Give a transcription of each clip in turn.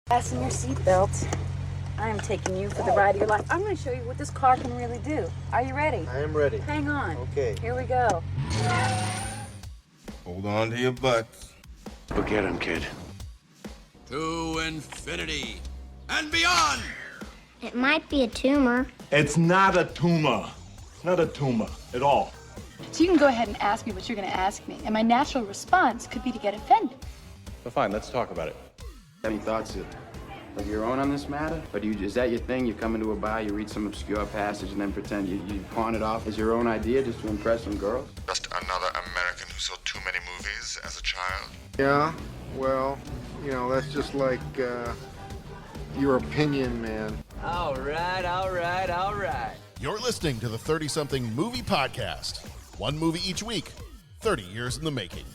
Fasten your seatbelt. I am taking you for the ride of your life. I'm going to show you what this car can really do. Are you ready? I am ready. Hang on. Okay. Here we go. Hold on to your butts. Forget him, kid. To infinity and beyond! It might be a tumor. It's not a tumor. It's not a tumor at all. So you can go ahead and ask me what you're going to ask me, and my natural response could be to get offended. Well, fine, let's talk about it. Any thoughts of your own on this matter? Or is that your thing? You come into a bar, you read some obscure passage, and then pretend you pawn it off as your own idea just to impress some girls? Just another American who saw too many movies as a child. Yeah, well, that's just like your opinion, man. All right. You're listening to the 30-something Movie Podcast. One movie each week, 30 years in the making.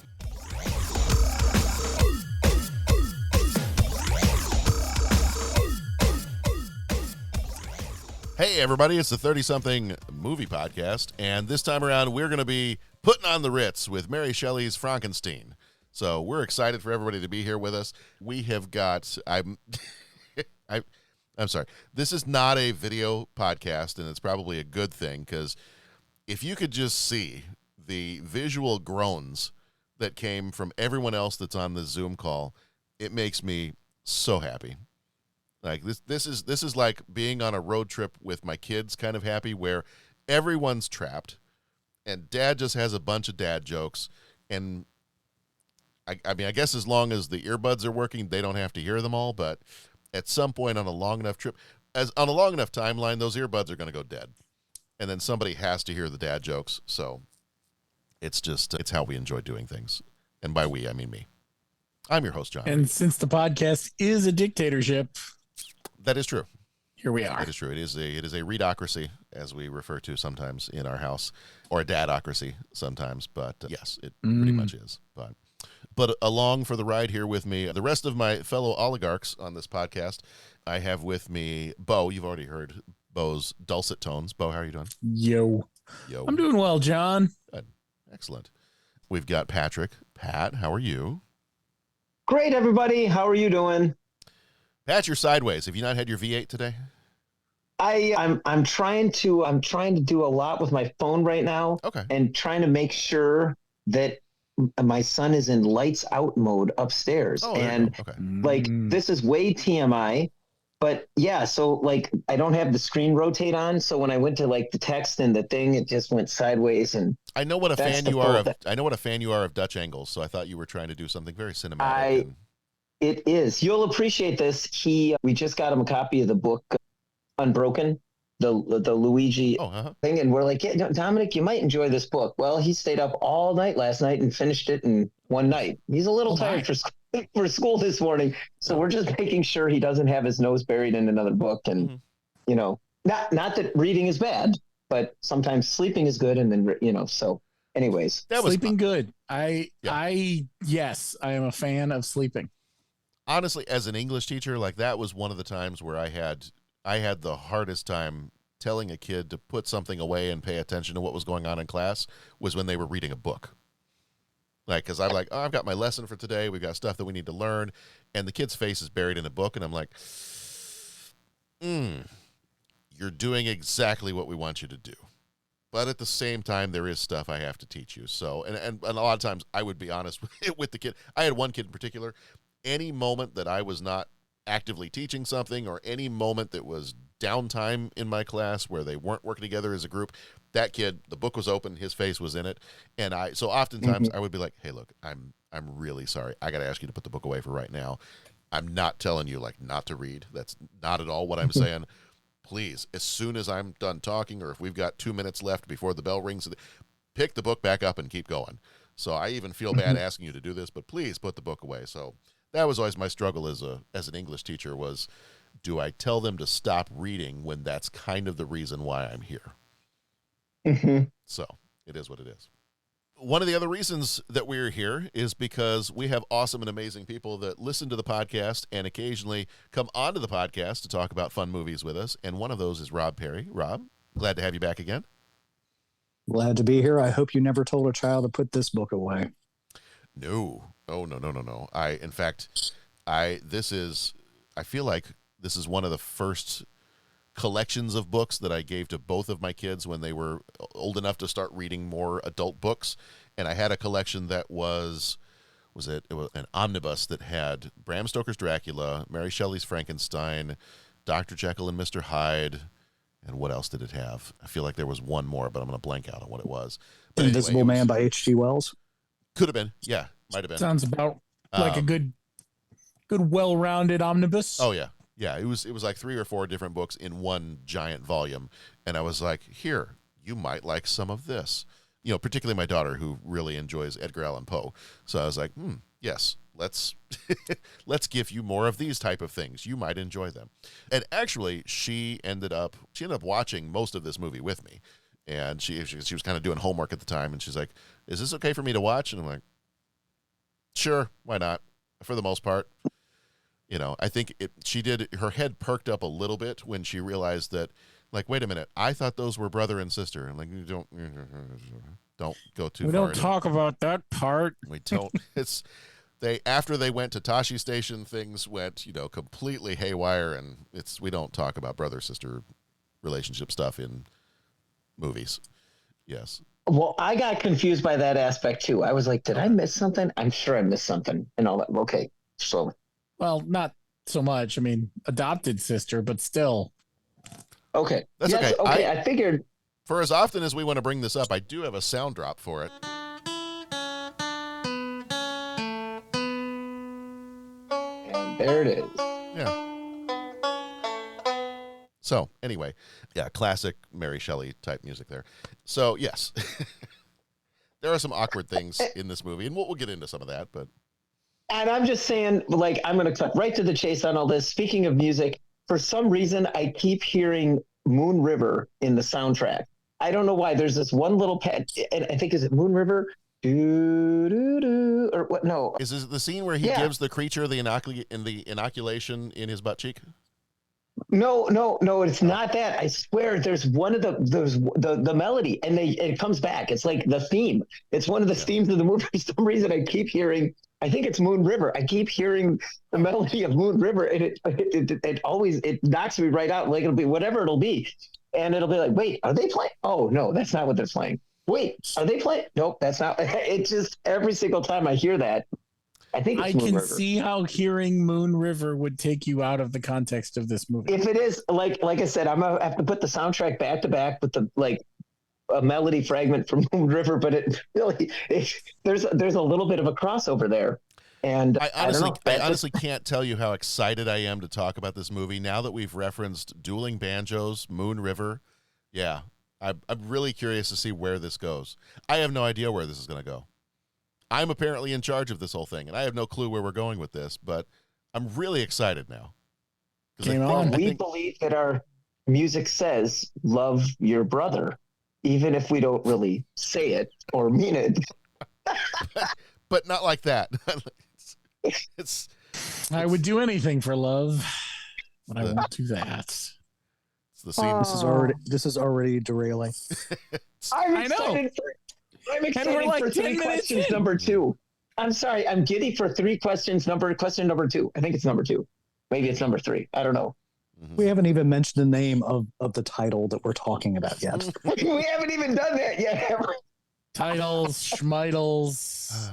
Hey everybody, it's the 30-something Movie Podcast, and this time around we're going to be putting on the Ritz with Mary Shelley's Frankenstein. So we're excited for everybody to be here with us. We have got, I'm sorry, this is not a video podcast, and it's probably a good thing, because if you could just see the visual groans that came from everyone else that's on the Zoom call, it makes me so happy. Like this is like being on a road trip with my kids kind of happy, where everyone's trapped and dad just has a bunch of dad jokes. And I mean, I guess as long as the earbuds are working, they don't have to hear them all. But at some point on a long enough trip, on a long enough timeline, those earbuds are going to go dead. And then somebody has to hear the dad jokes. So it's how we enjoy doing things. And by we, I mean me. I'm your host, John. And since the podcast is a dictatorship, that is true. Here we are. That is true. It is a readocracy, as we refer to sometimes in our house, or a dadocracy sometimes. But yes, it pretty much is. But along for the ride here with me, the rest of my fellow oligarchs on this podcast, I have with me Bo. You've already heard Bo's dulcet tones. Bo, how are you doing? Yo. I'm doing well, John. Good. Excellent. We've got Patrick. Pat, how are you? Great, everybody. How are you doing? Pat, you're sideways. Have you not had your V8 today? I'm trying to do a lot with my phone right now. Okay. And trying to make sure that my son is in lights out mode upstairs. Oh, and okay. Like this is way TMI, but yeah, so like I don't have the screen rotate on, so when I went to like the text and the thing, it just went sideways. And I know what a fan you are of. I know what a fan you are of Dutch angles, so I thought you were trying to do something very cinematic. It is. You'll appreciate this. We just got him a copy of the book Unbroken, the Luigi thing, and we're like, yeah, Dominic, you might enjoy this book. Well, he stayed up all night last night and finished it in one night. He's a little tired for school this morning, so we're just making sure he doesn't have his nose buried in another book. And not that reading is bad, but sometimes sleeping is good. And then so. Anyways, sleeping good. Yes, I am a fan of sleeping. Honestly, as an English teacher, like that was one of the times where I had the hardest time telling a kid to put something away and pay attention to what was going on in class was when they were reading a book. Like, because I'm like, oh, I've got my lesson for today. We've got stuff that we need to learn. And the kid's face is buried in a book. And I'm like, you're doing exactly what we want you to do. But at the same time, there is stuff I have to teach you. So, and a lot of times I would be honest with the kid. I had one kid in particular. Any moment that I was not actively teaching something, or any moment that was downtime in my class where they weren't working together as a group, that kid, the book was open, his face was in it. And so oftentimes I would be like, hey, look, I'm really sorry. I got to ask you to put the book away for right now. I'm not telling you like not to read. That's not at all what I'm saying. Please, as soon as I'm done talking, or if we've got 2 minutes left before the bell rings, pick the book back up and keep going. So I even feel bad asking you to do this, but please put the book away. So that was always my struggle as an English teacher was, do I tell them to stop reading when that's kind of the reason why I'm here? So it is what it is. One of the other reasons that we're here is because we have awesome and amazing people that listen to the podcast and occasionally come onto the podcast to talk about fun movies with us. And one of those is Rob Perry. Rob, glad to have you back again. Glad to be here. I hope you never told a child to put this book away. No. Oh, no. In fact, this is I feel like this is one of the first collections of books that I gave to both of my kids when they were old enough to start reading more adult books. And I had a collection that was an omnibus that had Bram Stoker's Dracula, Mary Shelley's Frankenstein, Dr. Jekyll and Mr. Hyde, and what else did it have? I feel like there was one more, but I'm going to blank out on what it was. But Invisible anyway, Man by H.G. Wells. Could have been. Yeah, might have been. Sounds about like a good, well-rounded omnibus. Oh, yeah. Yeah, it was like 3 or 4 different books in one giant volume. And I was like, here, you might like some of this. You know, particularly my daughter, who really enjoys Edgar Allan Poe. So I was like, yes, let's give you more of these type of things. You might enjoy them. And actually, she ended up watching most of this movie with me. And she was kind of doing homework at the time, and she's like, is this okay for me to watch? And I'm like, sure, why not? For the most part. You know, I think her head perked up a little bit when she realized that, like, wait a minute, I thought those were brother and sister. I'm like, don't go too far. We don't talk about that part. We don't. After they went to Tashi Station, things went, completely haywire, and we don't talk about brother-sister relationship stuff in movies. Yes. Well, I got confused by that aspect too. I was like, did I miss something? I'm sure I missed something and all that. Okay. So. Well, not so much. I mean, adopted sister, but still. Okay. That's yes, okay. I figured. For as often as we want to bring this up, I do have a sound drop for it. And there it is. Yeah. So, anyway, yeah, classic Mary Shelley type music there. So, yes, there are some awkward things in this movie, and we'll get into some of that, but. And I'm just saying, like, I'm going to cut right to the chase on all this. Speaking of music, for some reason, I keep hearing Moon River in the soundtrack. I don't know why. There's this one little pet, and I think, is it Moon River? Or what? No. Is this the scene where he gives the creature the inoculation in his butt cheek? No, it's not that. I swear, there's one of the melody, and it comes back. It's like the theme. It's one of the themes of the movie. For some reason, I keep hearing. I think it's Moon River. I keep hearing the melody of Moon River, and it always knocks me right out. Like, it'll be whatever it'll be, and it'll be like, wait, are they playing? Oh no, that's not what they're playing. Wait, are they playing? Nope, that's not. It just every single time I hear that. I think it's Moon River. See how hearing Moon River would take you out of the context of this movie. If it is, like I said, I'm gonna have to put the soundtrack back to back with the a melody fragment from Moon River, but it really there's a little bit of a crossover there. And I honestly can't tell you how excited I am to talk about this movie now that we've referenced Dueling Banjos, Moon River. Yeah, I'm really curious to see where this goes. I have no idea where this is going to go. I'm apparently in charge of this whole thing, and I have no clue where we're going with this, but I'm really excited now. We believe that our music says, love your brother, even if we don't really say it or mean it. But not like that. I would do anything for love, but I won't do that. It's the scene. This is already derailing. I'm excited for 3 questions number 2. I'm sorry, I'm giddy for 3 questions. Question number 2. I think it's number 2. Maybe it's number 3. I don't know. We haven't even mentioned the name of the title that we're talking about yet. We haven't even done that yet. Titles, schmitles.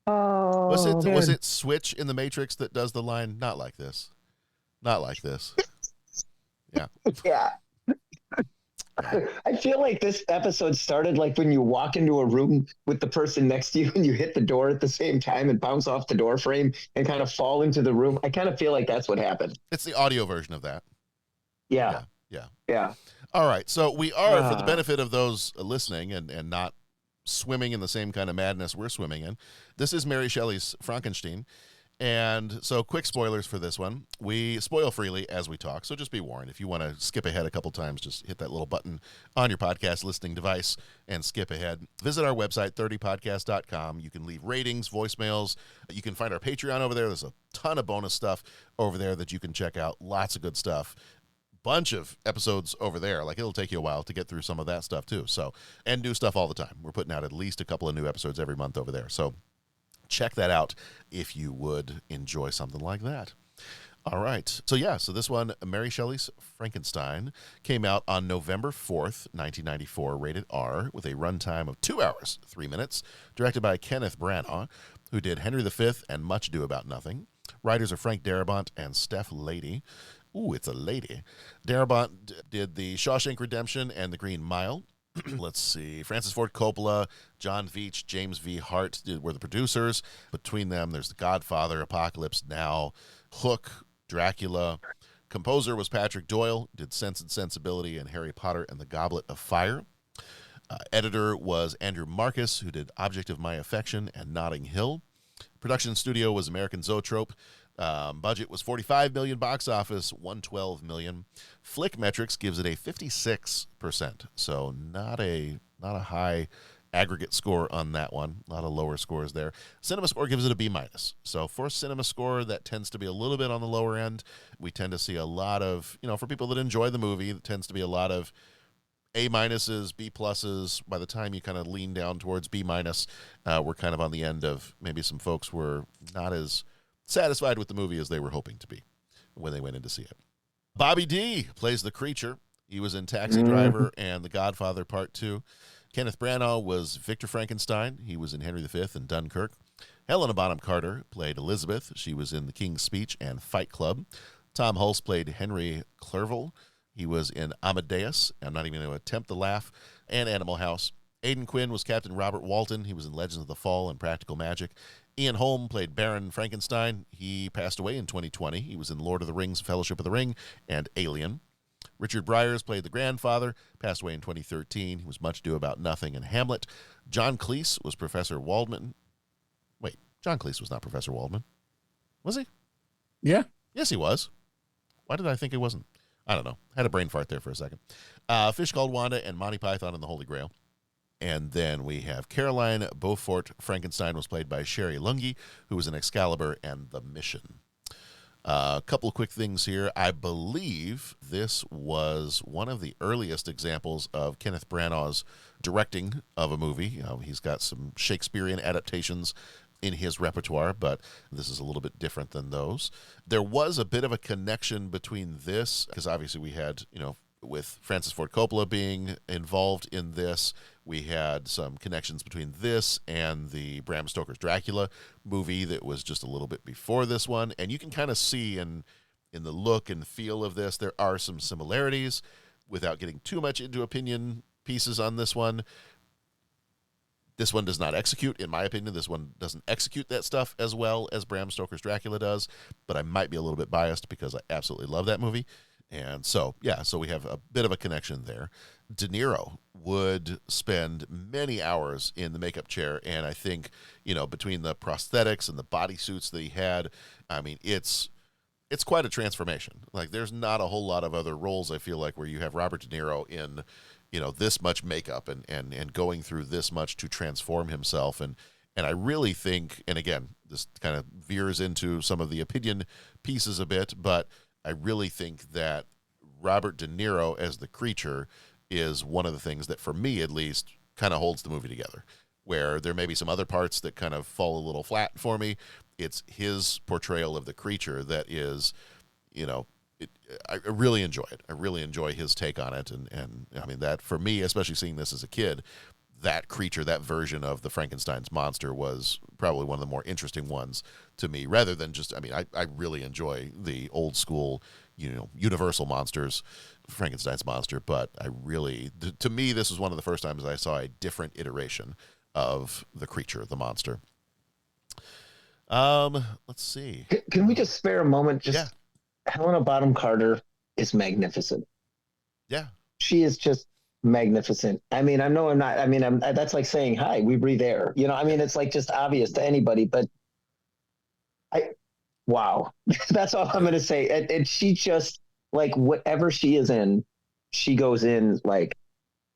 Was it Switch in the Matrix that does the line, not like this? Not like this. Yeah. Yeah. I feel like this episode started like when you walk into a room with the person next to you and you hit the door at the same time and bounce off the door frame and kind of fall into the room. I kind of feel like that's what happened. It's the audio version of that. Yeah. All right. So we are, for the benefit of those listening and not swimming in the same kind of madness we're swimming in, this is Mary Shelley's Frankenstein. And so quick spoilers for this one. We spoil freely as we talk, so just be warned. If you want to skip ahead a couple times, just hit that little button on your podcast listening device and skip ahead. Visit our website, 30podcast.com. You can leave ratings, voicemails. You can find our Patreon over there. There's a ton of bonus stuff over there that you can check out. Lots of good stuff. Bunch of episodes over there. Like, it'll take you a while to get through some of that stuff too. So, and new stuff all the time. We're putting out at least a couple of new episodes every month over there. So check that out if you would enjoy something like that. All right. So this one, Mary Shelley's Frankenstein, came out on November 4th, 1994, rated R, with a runtime of 2 hours, 3 minutes, directed by Kenneth Branagh, who did Henry V and Much Ado About Nothing. Writers are Frank Darabont and Steph Lady. Ooh, it's a lady. Darabont did The Shawshank Redemption and The Green Mile. Let's see. Francis Ford Coppola, John Veach, James V. Hart were the producers. Between them, there's The Godfather, Apocalypse Now, Hook, Dracula. Composer was Patrick Doyle, did Sense and Sensibility and Harry Potter and the Goblet of Fire. Editor was Andrew Marcus, who did Object of My Affection and Notting Hill. Production studio was American Zoetrope. Budget was $45 million, box office $112 million. Flick Metrics gives it a 56%, so not a high aggregate score on that one. A lot of lower scores there. Cinema Score gives it a B-. So for Cinema Score, that tends to be a little bit on the lower end. We tend to see a lot of, for people that enjoy the movie, it tends to be a lot of A-, B+. By the time you kind of lean down towards B-, we're kind of on the end of maybe some folks were not as satisfied with the movie as they were hoping to be when they went in to see it. Bobby D plays the creature. He was in Taxi Driver and The Godfather Part 2. Kenneth Branagh was Victor Frankenstein. He was in Henry V and Dunkirk. Helena Bonham Carter played Elizabeth. She was in The King's Speech and Fight Club. Tom Hulse played Henry Clerval. He was in Amadeus. I'm not even going to attempt the laugh. And Animal House. Aidan Quinn was Captain Robert Walton. He was in Legends of the Fall and Practical Magic. Ian Holm played Baron Frankenstein. He passed away in 2020. He was in Lord of the Rings, Fellowship of the Ring, and Alien. Richard Briers played the grandfather, passed away in 2013. He was Much Ado About Nothing and Hamlet. John Cleese was Professor Waldman. Wait, John Cleese was not Professor Waldman. Was he? Yeah. Yes, he was. Why did I think he wasn't? I don't know. Had a brain fart there for a second. Fish Called Wanda and Monty Python and the Holy Grail. And then we have Caroline Beaufort. Frankenstein was played by Sherry Lungi, who was in Excalibur and The Mission. A couple of quick things here. I believe this was one of the earliest examples of Kenneth Branagh's directing of a movie. He's got some Shakespearean adaptations in his repertoire, but this is a little bit different than those. There was a bit of a connection between this, because obviously we had, with Francis Ford Coppola being involved in this, we had some connections between this and the Bram Stoker's Dracula movie that was just a little bit before this one. And you can kind of see in the look and feel of this, there are some similarities. Without getting too much into opinion pieces on this one does not execute, in my opinion. This one doesn't execute that stuff as well as Bram Stoker's Dracula does, but I might be a little bit biased because I absolutely love that movie. And so we have a bit of a connection there. De Niro would spend many hours in the makeup chair, and I think, between the prosthetics and the bodysuits that he had, I mean, it's quite a transformation. Like, there's not a whole lot of other roles, I feel like, where you have Robert De Niro in, this much makeup and going through this much to transform himself. And I really think, and again, this kind of veers into some of the opinion pieces a bit, but I really think that Robert De Niro as the creature is one of the things that, for me at least, kind of holds the movie together. Where there may be some other parts that kind of fall a little flat for me, it's his portrayal of the creature that is, I really enjoy it. I really enjoy his take on it. And I mean, that, for me, especially seeing this as a kid, that creature, that version of the Frankenstein's monster was probably one of the more interesting ones to me, rather than just, I really enjoy the old school, Universal monsters, Frankenstein's monster, but I really, to me, this was one of the first times I saw a different iteration of the creature, the monster. Let's see. Can we just spare a moment? Helena Bonham Carter is magnificent. Yeah. She is just magnificent. I mean, that's like saying, hi, we breathe air. It's like just obvious to anybody, but wow. That's all I'm going to say. And she just, like, whatever she is in, she goes in like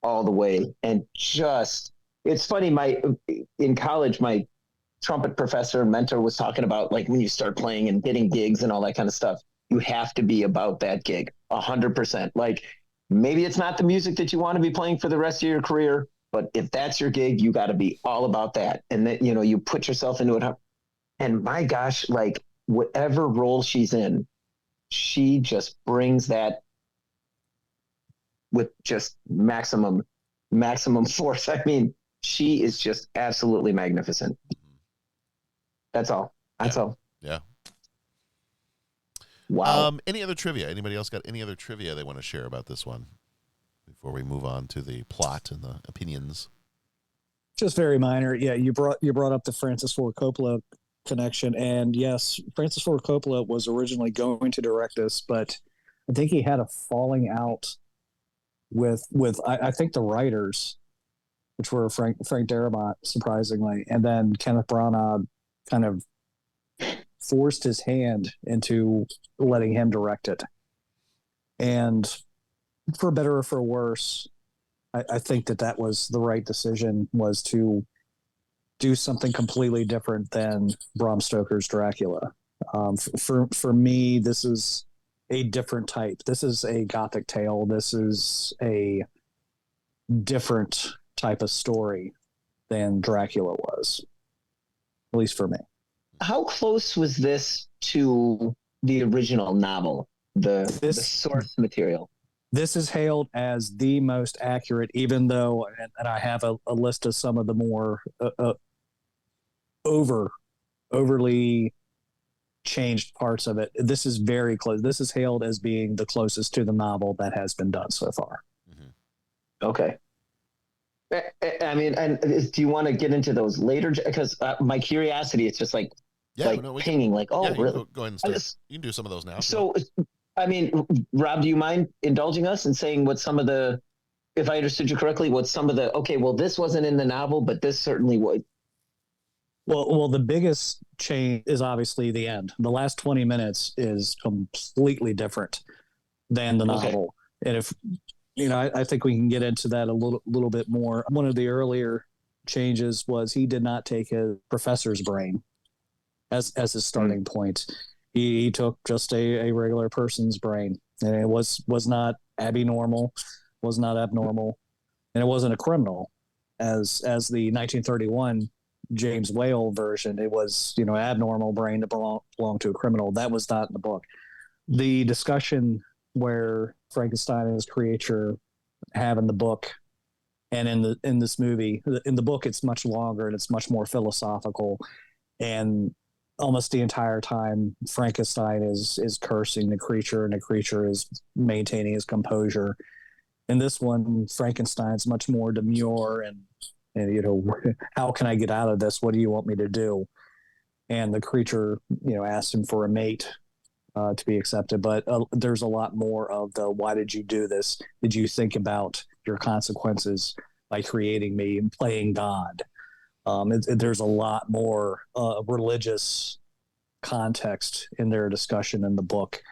all the way. And just, it's funny, in college, my trumpet professor and mentor was talking about, like, when you start playing and getting gigs and all that kind of stuff, you have to be about that gig 100%. Like, maybe it's not the music that you want to be playing for the rest of your career, but if that's your gig, you got to be all about that. And that, you put yourself into it. And my gosh, like, whatever role she's in, she just brings that with just maximum force. I mean, she is just absolutely magnificent. That's all. That's all. Yeah. Wow. Any other trivia? Anybody else got any other trivia they want to share about this one before we move on to the plot and the opinions? Just very minor. Yeah, you brought up the Francis Ford Coppola connection, and yes, Francis Ford Coppola was originally going to direct this, but I think he had a falling out with I think the writers, which were Frank Darabont, surprisingly, and then Kenneth Branagh kind of forced his hand into letting him direct it. And for better or for worse, I think that was the right decision, was to do something completely different than Bram Stoker's Dracula. For me, this is a different type. This is a Gothic tale. This is a different type of story than Dracula was, at least for me. How close was this to the original novel, the source material? This is hailed as the most accurate, even though, and I have a list of some of the more overly changed parts of it. This is very close. This is hailed as being the closest to the novel that has been done so far. Mm-hmm. Okay. I mean, and do you want to get into those later? Because my curiosity, it's just like, pinging, like, oh, really? Go ahead and start. You can do some of those now. So, I mean, Rob, do you mind indulging us and saying what some of the, if I understood you correctly, what some of the, okay, well, this wasn't in the novel, but this certainly would. Well, the biggest change is obviously the end. The last 20 minutes is completely different than the novel. Okay. And if, I think we can get into that a little bit more. One of the earlier changes was he did not take his professor's brain as his starting point. He took just a regular person's brain, and it was not abnormal, was not abnormal, and it wasn't a criminal, as the 1931 James Whale version. It was abnormal brain that belonged to a criminal. That was not in the book. The discussion where Frankenstein and his creature have in the book, and in this movie, in the book, it's much longer and it's much more philosophical, and almost the entire time Frankenstein is cursing the creature and the creature is maintaining his composure. In this one, Frankenstein's much more demure and how can I get out of this? What do you want me to do? And the creature, asks him for a mate to be accepted. But there's a lot more of the, why did you do this? Did you think about your consequences by creating me and playing God? There's a lot more religious context in their discussion in the book.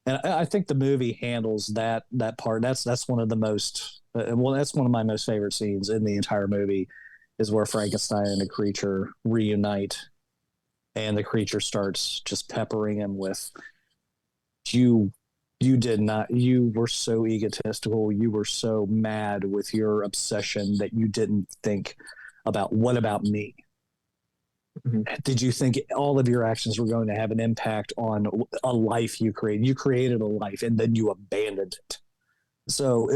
And I think the movie handles that part. That's one of the most, that's one of my most favorite scenes in the entire movie, is where Frankenstein and the creature reunite, and the creature starts just peppering him with, you were so egotistical. You were so mad with your obsession that you didn't think about, what about me? Mm-hmm. Did you think all of your actions were going to have an impact on a life you created? You created a life and then you abandoned it. So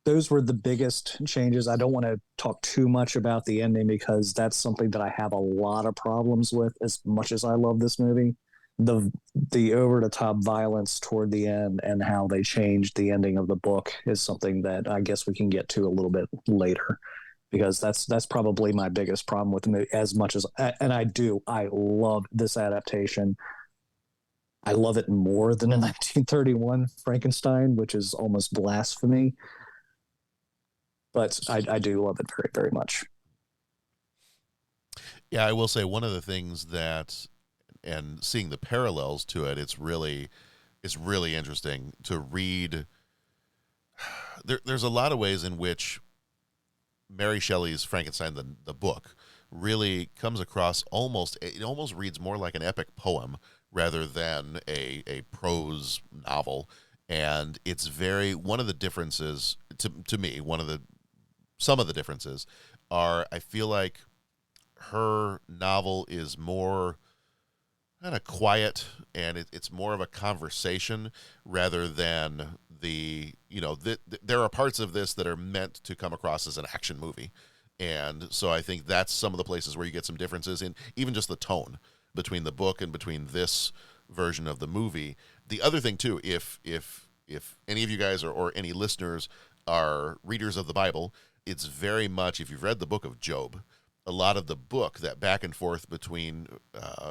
those were the biggest changes. I don't want to talk too much about the ending, because that's something that I have a lot of problems with, as much as I love this movie. The over-the-top violence toward the end and how they changed the ending of the book is something that I guess we can get to a little bit later, because that's probably my biggest problem with the movie. As much as, and I love this adaptation. I love it more than the 1931 Frankenstein, which is almost blasphemy. But I do love it very, very much. Yeah, I will say one of the things that, and seeing the parallels to it, it's really interesting to read. There's a lot of ways in which Mary Shelley's Frankenstein, the book, really comes across it almost reads more like an epic poem rather than a prose novel. And it's one of the differences to me, some of the differences are, I feel like her novel is more kind of quiet, and it's more of a conversation rather than there are parts of this that are meant to come across as an action movie. And so I think that's some of the places where you get some differences in even just the tone between the book and between this version of the movie. The other thing too, if any of you guys or any listeners are readers of the Bible, it's very much, if you've read the book of Job, a lot of the book, that back and forth between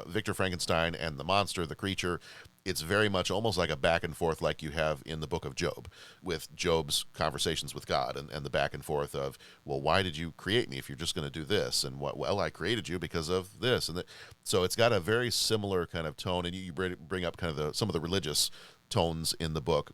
Victor Frankenstein and the monster, the creature, it's very much almost like a back and forth like you have in the book of Job, with Job's conversations with God and the back and forth of, well, why did you create me if you're just going to do this? And well, I created you because of this. And so it's got a very similar kind of tone, and you bring up kind of some of the religious tones in the book.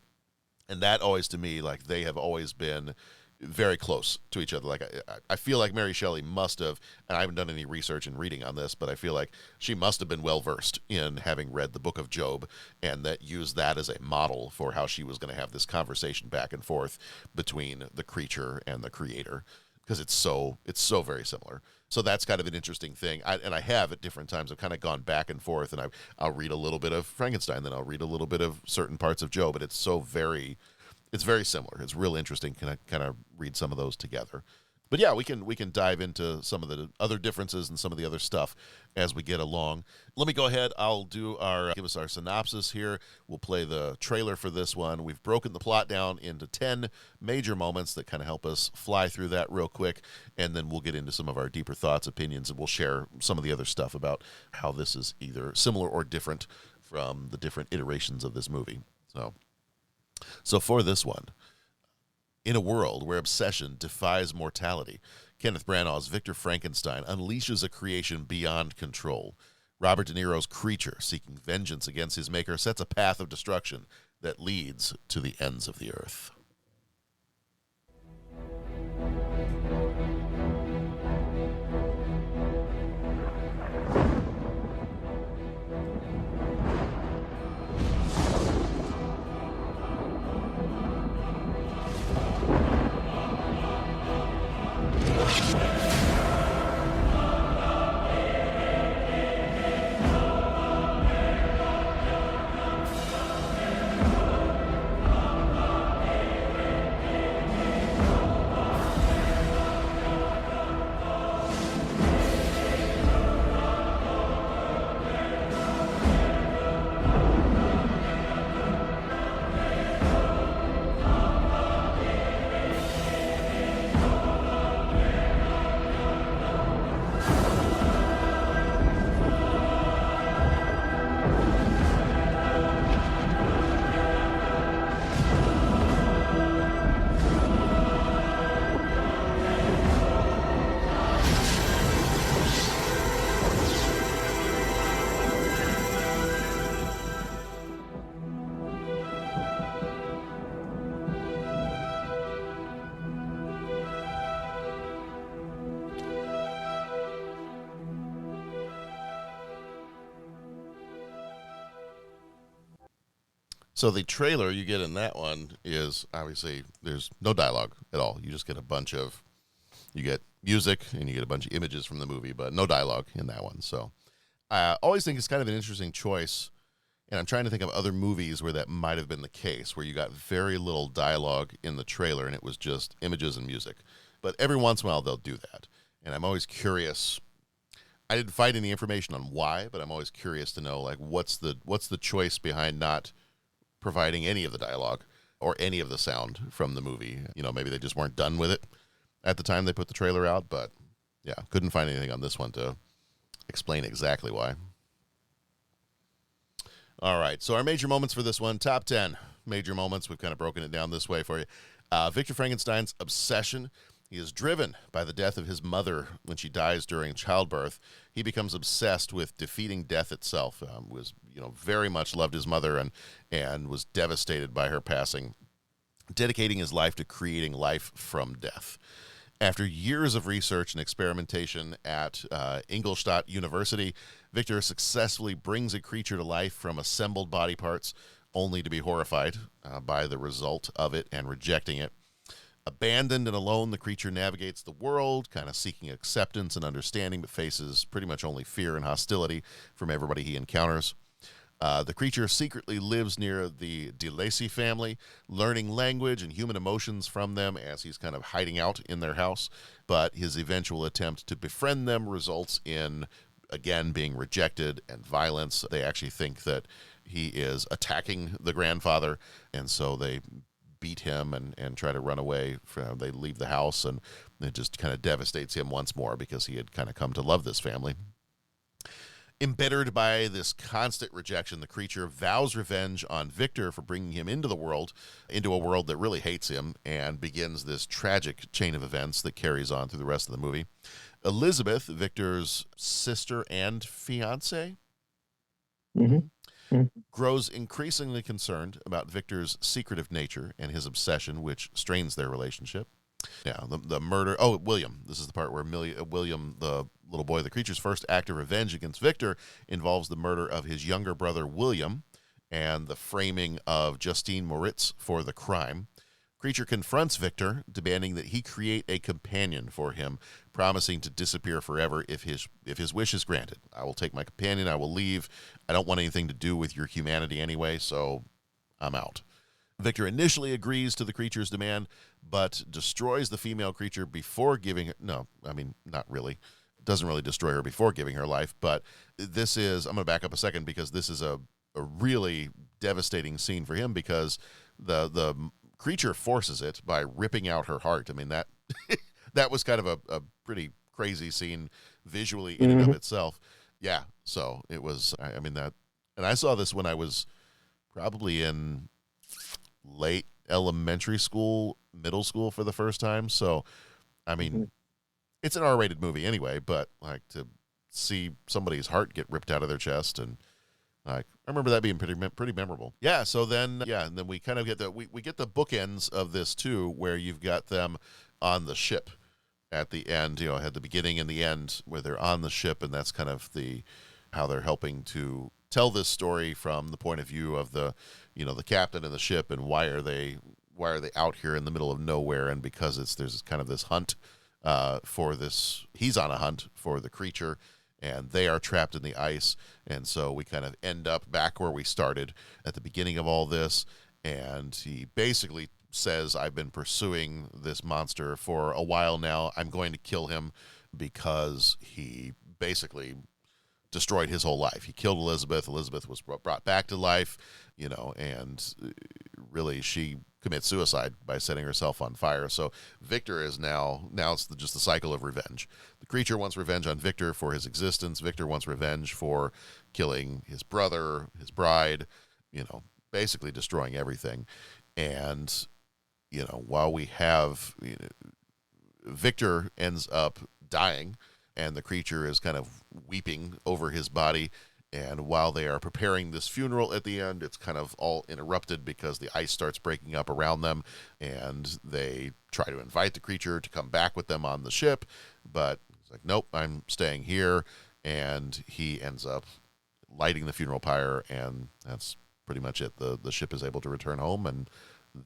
And that always, to me, like, they have always been very close to each other. Like I feel like Mary Shelley must have, and I haven't done any research and reading on this, but I feel like she must have been well versed in having read the book of Job, and that used that as a model for how she was going to have this conversation back and forth between the creature and the creator, because it's so very similar. So that's kind of an interesting thing. I have at different times, I've kind of gone back and forth, and I'll read a little bit of Frankenstein, then I'll read a little bit of certain parts of Job, and it's very similar. It's real interesting. Can I kind of read some of those together? But yeah, we can dive into some of the other differences and some of the other stuff as we get along. Let me go ahead. I'll do give us our synopsis here. We'll play the trailer for this one. We've broken the plot down into 10 major moments that kind of help us fly through that real quick, and then we'll get into some of our deeper thoughts, opinions, and we'll share some of the other stuff about how this is either similar or different from the different iterations of this movie. So for this one, in a world where obsession defies mortality, Kenneth Branagh's Victor Frankenstein unleashes a creation beyond control. Robert De Niro's creature, seeking vengeance against his maker, sets a path of destruction that leads to the ends of the earth. So the trailer you get in that one is, obviously, there's no dialogue at all. You just get you get music and you get a bunch of images from the movie, but no dialogue in that one. So I always think it's kind of an interesting choice, and I'm trying to think of other movies where that might have been the case, where you got very little dialogue in the trailer and it was just images and music. But every once in a while they'll do that, and I'm always curious. I didn't find any information on why, but I'm always curious to know, like, what's the choice behind not providing any of the dialogue or any of the sound from the movie. Maybe they just weren't done with it at the time they put the trailer out, but yeah, couldn't find anything on this one to explain exactly why. All right, so our major moments for this one, top 10 major moments. We've kind of broken it down this way for you. Victor Frankenstein's obsession. He is driven by the death of his mother when she dies during childbirth. He becomes obsessed with defeating death itself. Very much loved his mother and was devastated by her passing, dedicating his life to creating life from death. After years of research and experimentation at Ingolstadt University, Victor successfully brings a creature to life from assembled body parts, only to be horrified by the result of it and rejecting it. Abandoned and alone, the creature navigates the world, kind of seeking acceptance and understanding, but faces pretty much only fear and hostility from everybody he encounters. The creature secretly lives near the De Lacy family, learning language and human emotions from them as he's kind of hiding out in their house. But his eventual attempt to befriend them results in, again, being rejected and violence. They actually think that he is attacking the grandfather, and so they beat him and try to run away. They leave the house, and it just kind of devastates him once more because he had kind of come to love this family. Embittered by this constant rejection, the creature vows revenge on Victor for bringing him into a world that really hates him, and begins this tragic chain of events that carries on through the rest of the movie. Elizabeth, Victor's sister and fiance, grows increasingly concerned about Victor's secretive nature and his obsession, which strains their relationship. Yeah, the murder. Oh, William. This is the part where William, the little boy, the creature's first act of revenge against Victor involves the murder of his younger brother, William, and the framing of Justine Moritz for the crime. Creature confronts Victor, demanding that he create a companion for him, promising to disappear forever if his wish is granted. I will take my companion. I will leave. I don't want anything to do with your humanity anyway, so I'm out. Victor initially agrees to the creature's demand, but destroys the female creature before giving her... No, I mean, not really. Doesn't really destroy her before giving her life, but this is... I'm going to back up a second because this is a really devastating scene for him because the creature forces it by ripping out her heart. I mean, that was kind of a pretty crazy scene visually in and of itself. Yeah, so it was... I mean, that... And I saw this when I was probably in late elementary school, middle school for the first time. So, I mean, it's an R-rated movie anyway, but like to see somebody's heart get ripped out of their chest, and like I remember that being pretty memorable. Yeah. So then, and then we kind of get we get the bookends of this too, where you've got them on the ship at the end. You know, at the beginning and the end, where they're on the ship, and that's kind of how they're helping to tell this story from the point of view of the captain of the ship, and why are they out here in the middle of nowhere? And because there's kind of this hunt for this, he's on a hunt for the creature, and they are trapped in the ice. And so we kind of end up back where we started at the beginning of all this. And he basically says, I've been pursuing this monster for a while now. I'm going to kill him because he basically destroyed his whole life. He killed Elizabeth. Elizabeth was brought back to life, and really she commits suicide by setting herself on fire. So Victor is now it's just the cycle of revenge. The creature wants revenge on Victor for his existence. Victor wants revenge for killing his brother, his bride, basically destroying everything. And, while we have, Victor ends up dying, and the creature is kind of weeping over his body. And while they are preparing this funeral at the end, it's kind of all interrupted because the ice starts breaking up around them, and they try to invite the creature to come back with them on the ship. But he's like, nope, I'm staying here. And he ends up lighting the funeral pyre, and that's pretty much it. The ship is able to return home, and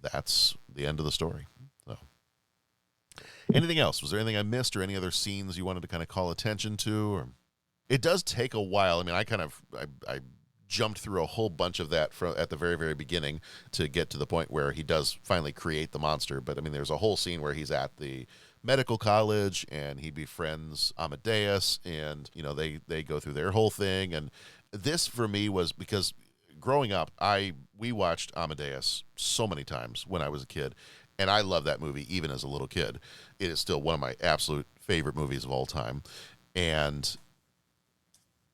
that's the end of the story. So. Anything else? Was there anything I missed, or any other scenes you wanted to kind of call attention to? Or it does take a while. I mean, I jumped through a whole bunch of that at the very, very beginning to get to the point where he does finally create the monster. But I mean, there's a whole scene where he's at the medical college and he befriends Amadeus, and they go through their whole thing. And this for me was because growing up, we watched Amadeus so many times when I was a kid. And I love that movie even as a little kid. It is still one of my absolute favorite movies of all time. And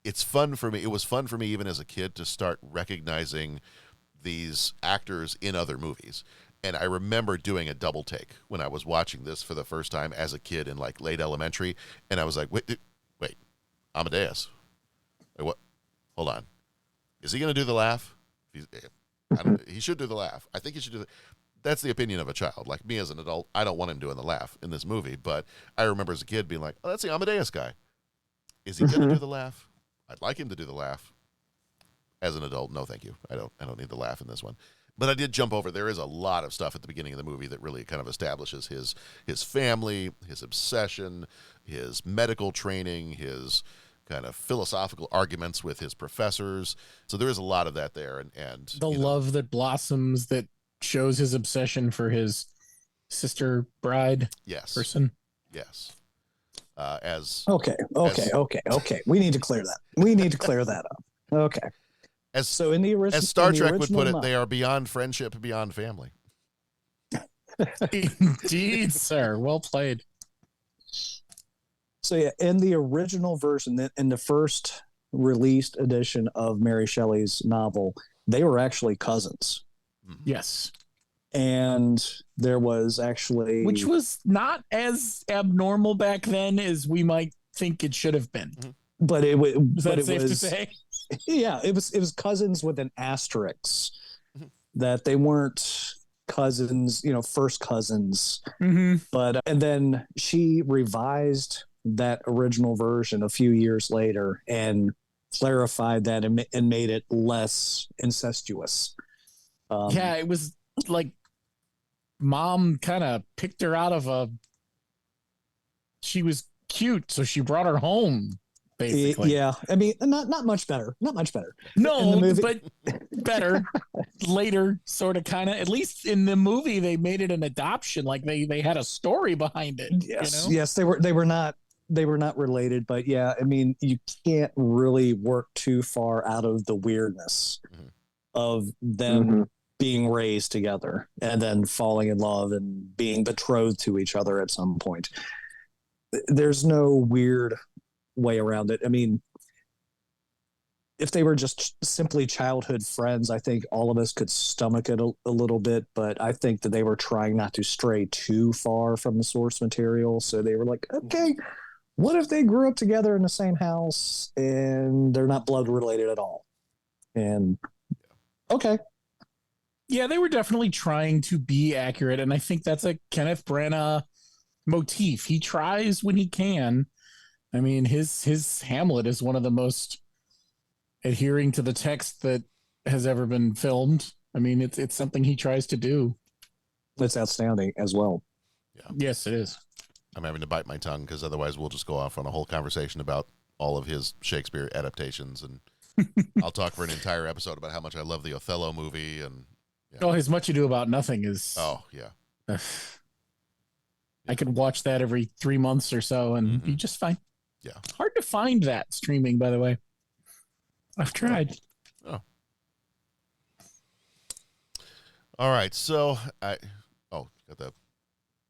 it's fun for me. It was fun for me even as a kid to start recognizing these actors in other movies. And I remember doing a double take when I was watching this for the first time as a kid in like late elementary. And I was like, wait, Amadeus. Wait, what? Hold on. Is he going to do the laugh? He should do the laugh. I think he should do That's the opinion of a child. Like me as an adult, I don't want him doing the laugh in this movie. But I remember as a kid being like, oh, that's the Amadeus guy. Is he going to do the laugh? I'd like him to do the laugh. As an adult, no, thank you. I don't need the laugh in this one. But I did jump over. There is a lot of stuff at the beginning of the movie that really kind of establishes his family, his obsession, his medical training, his kind of philosophical arguments with his professors. So there is a lot of that there. And the love that blossoms that shows his obsession for his sister bride person. Yes. Okay. We need to clear that up. Okay. As Star Trek would put it, they are beyond friendship, beyond family. Indeed, sir. Well played. So yeah, in the original version, in the first released edition of Mary Shelley's novel, they were actually cousins. Yes. And there was actually... Which was not as abnormal back then as we might think it should have been. But it was... Is that safe to say? Yeah, it was cousins with an asterisk. That they weren't cousins, first cousins. But and then she revised that original version a few years later and clarified that and made it less incestuous. Yeah, it was like mom kind of picked her out of she was cute, so she brought her home. Basically. Yeah, I mean, not much better. Not much better. No, but better later, sort of, kind of. At least in the movie, they made it an adoption. Like they had a story behind it. Yes, yes, they were not related, but yeah, I mean, you can't really work too far out of the weirdness of them being raised together and then falling in love and being betrothed to each other at some point. There's no weird way around it. I mean, if they were just simply childhood friends, I think all of us could stomach it a little bit, but I think that they were trying not to stray too far from the source material. So they were like, okay, what if they grew up together in the same house and they're not blood related at all? And okay. Yeah, they were definitely trying to be accurate. And I think that's a Kenneth Branagh motif. He tries when he can. I mean, his Hamlet is one of the most adhering to the text that has ever been filmed. I mean, it's something he tries to do. It's outstanding as well. Yeah. Yes, it is. I'm having to bite my tongue because otherwise we'll just go off on a whole conversation about all of his Shakespeare adaptations, and I'll talk for an entire episode about how much I love the Othello movie. And His Much Ado About Nothing is. Oh yeah. I could watch that every 3 months or so and be just fine. Yeah. Hard to find that streaming, by the way. I've tried. Oh. All right. So got the.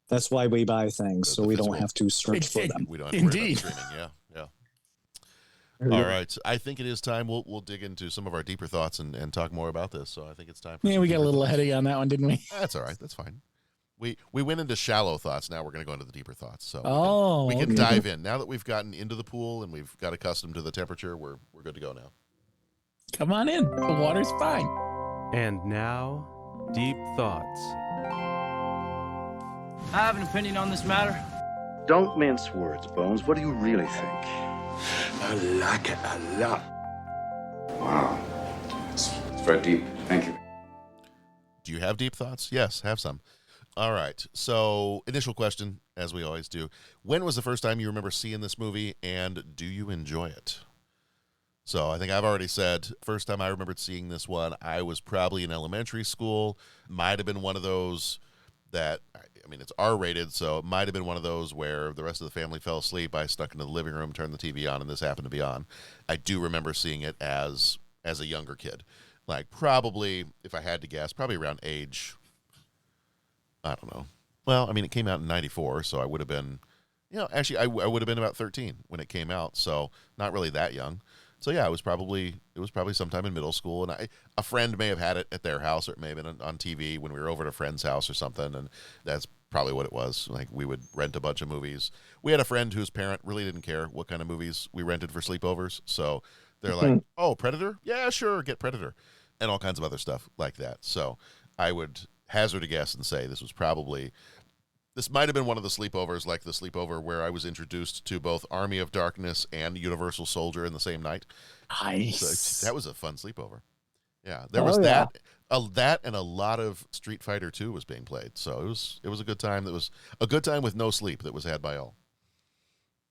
That's why we buy things, so we don't have to search for them. We don't have to worry about streaming. Yeah. All right. I think it is time. We'll dig into some of our deeper thoughts and talk more about this. So I think it's time. Yeah, we got a little ahead of you on that one, didn't we? That's all right. That's fine. We went into shallow thoughts. Now we're going to go into the deeper thoughts. So we can dive in. Now that we've gotten into the pool and we've got accustomed to the temperature, we're good to go now. Come on in. The water's fine. And now, deep thoughts. I have an opinion on this matter. Don't mince words, Bones. What do you really think? I like it a lot. Wow. It's very deep. Thank you. Do you have deep thoughts? Yes, have some. All right. So, initial question, as we always do. When was the first time you remember seeing this movie, and do you enjoy it? So, I think I've already said, first time I remembered seeing this one, I was probably in elementary school. Might have been one of those that, I mean, it's R-rated, so it might have been one of those where the rest of the family fell asleep. I snuck into the living room, turned the TV on, and this happened to be on. I do remember seeing it as a younger kid. Like, probably, if I had to guess, probably around age... I don't know. Well, I mean, it came out in 94, so I would have been, actually, I would have been about 13 when it came out, so not really that young. So yeah, it was probably sometime in middle school, and a friend may have had it at their house, or it may have been on TV when we were over at a friend's house or something, and that's probably what it was. Like, we would rent a bunch of movies. We had a friend whose parent really didn't care what kind of movies we rented for sleepovers, so they're like, oh, Predator? Yeah, sure, get Predator, and all kinds of other stuff like that. So I would hazard a guess and say this might have been one of the sleepovers, like the sleepover where I was introduced to both Army of Darkness and Universal Soldier in the same night. Nice. So that was a fun sleepover. Yeah, there was that. That and a lot of Street Fighter 2 was being played. So it was a good time. That was a good time with no sleep that was had by all.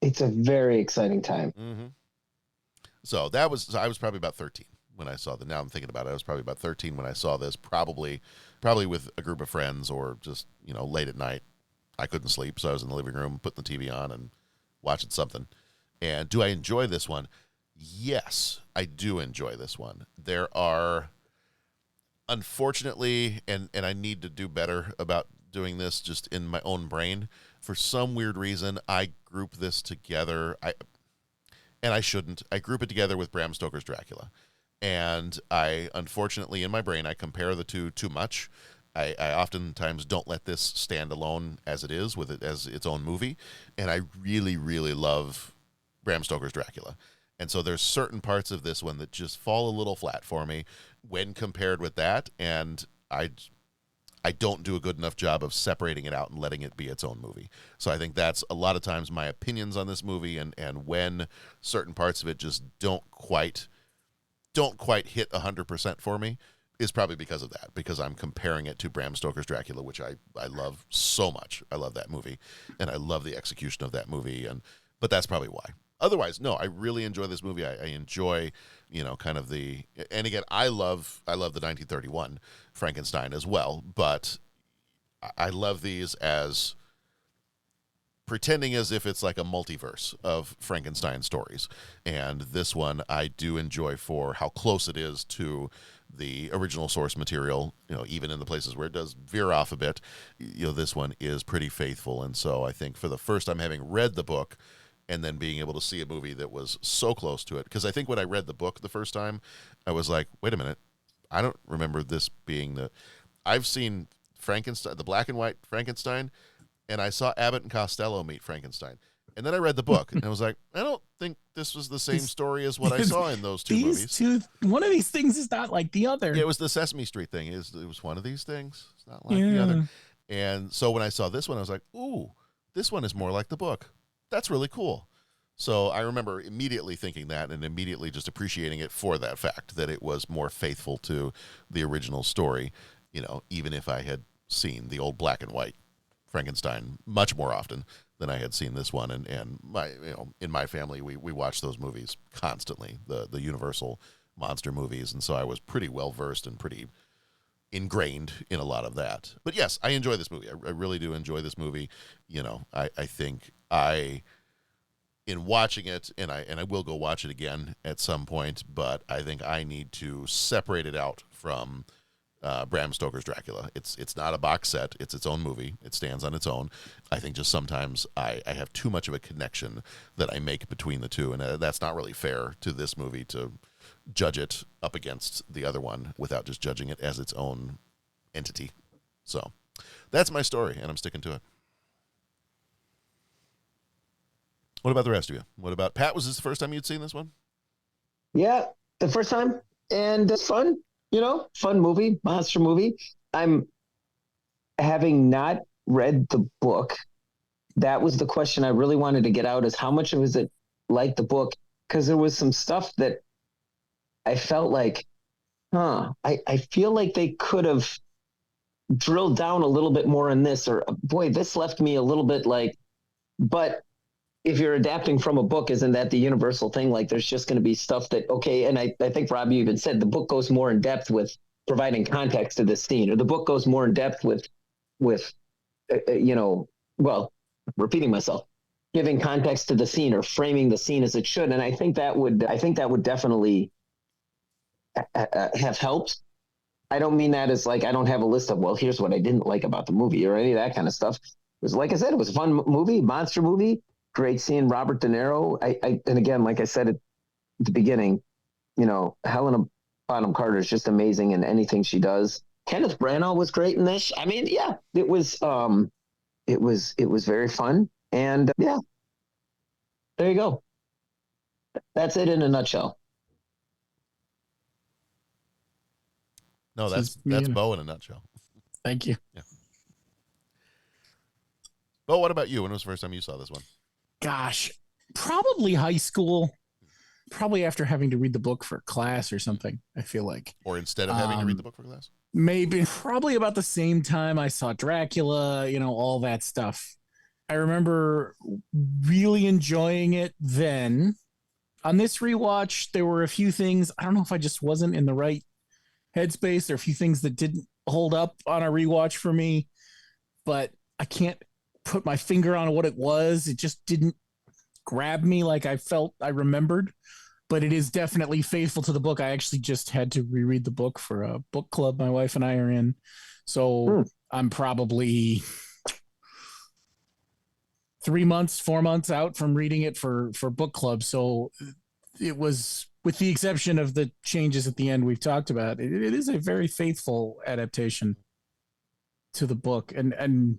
It's a very exciting time. Mm-hmm. So I was probably about 13 when I saw that. Now I'm thinking about it. I was probably about 13 when I saw this, probably with a group of friends or just, late at night. I couldn't sleep, so I was in the living room putting the TV on and watching something. And do I enjoy this one? Yes, I do enjoy this one. There are, unfortunately, and I need to do better about doing this just in my own brain. For some weird reason, I group this together. And I shouldn't. I group it together with Bram Stoker's Dracula. And I, unfortunately, in my brain, I compare the two too much. I oftentimes don't let this stand alone as it is, with it as its own movie. And I really, really love Bram Stoker's Dracula. And so there's certain parts of this one that just fall a little flat for me when compared with that. And I don't do a good enough job of separating it out and letting it be its own movie. So I think that's a lot of times my opinions on this movie, and when certain parts of it just don't quite hit 100% for me, is probably because of that, because I'm comparing it to Bram Stoker's Dracula, which I love so much. I love that movie, and I love the execution of that movie, but that's probably why. Otherwise, no, I really enjoy this movie. I enjoy, kind of and again, I love the 1931 Frankenstein as well, but I love these as pretending as if it's like a multiverse of Frankenstein stories. And this one I do enjoy for how close it is to the original source material, even in the places where it does veer off a bit, this one is pretty faithful. And so I think for the first time, having read the book and then being able to see a movie that was so close to it, because I think when I read the book the first time, I was like, wait a minute, I don't remember this being I've seen Frankenstein, the black and white Frankenstein, and I saw Abbott and Costello meet Frankenstein. And then I read the book, and I was like, I don't think this was the same story as what I saw in those two movies. One of these things is not like the other. Yeah, it was the Sesame Street thing. It was one of these things. It's not like the other. And so when I saw this one, I was like, ooh, this one is more like the book. That's really cool. So I remember immediately thinking that, and immediately just appreciating it for that fact, that it was more faithful to the original story, even if I had seen the old black and white Frankenstein much more often than I had seen this one. And my, in my family, we watched those movies constantly, the Universal monster movies. And so I was pretty well versed and pretty ingrained in a lot of that. But yes, I enjoy this movie. I really do enjoy this movie. I think in watching it, and I will go watch it again at some point, but I think I need to separate it out from Bram Stoker's Dracula. It's not a box set. It's its own movie. It stands on its own. I think just sometimes I have too much of a connection that I make between the two, and that's not really fair to this movie to judge it up against the other one without just judging it as its own entity. So that's my story, and I'm sticking to it. What about the rest of you? What about Pat? Was this the first time you'd seen this one? Yeah, the first time, and it's fun. Fun movie, monster movie. I'm having not read the book. That was the question I really wanted to get out, is how much was it like the book? Because there was some stuff that I felt like, I feel like they could have drilled down a little bit more in this, or boy, this left me a little bit like, but if you're adapting from a book, isn't that the universal thing? Like, there's just going to be stuff that, okay. And I think Rob, you even said the book goes more in depth with providing context to this scene, or the book goes more in depth with repeating myself, giving context to the scene or framing the scene as it should. And I think that would definitely have helped. I don't mean that as like, I don't have a list of, well, here's what I didn't like about the movie or any of that kind of stuff. It was, like I said, it was a fun movie, monster movie. Great seeing Robert De Niro. And again, like I said at the beginning, Helena Bonham Carter is just amazing in anything she does. Kenneth Branagh was great in this. I mean, yeah, it was very fun. And yeah, there you go. That's it in a nutshell. No, that's Bo in a nutshell. Thank you. Yeah. Bo, what about you? When was the first time you saw this one? Gosh, probably high school. probably after having to read the book for class or something, I feel like. Or instead of having to read the book for class? Maybe probably about the same time I saw Dracula, all that stuff. I remember really enjoying it then. On this rewatch, there were a few things. I don't know if I just wasn't in the right headspace. There are a few things that didn't hold up on a rewatch for me, but I can't put my finger on what it was. It just didn't grab me like I felt I remembered, but it is definitely faithful to the book. I actually just had to reread the book for a book club my wife and I are in. So I'm probably 3 months, 4 months out from reading it for book club. So it was, with the exception of the changes at the end we've talked about, it is a very faithful adaptation to the book. And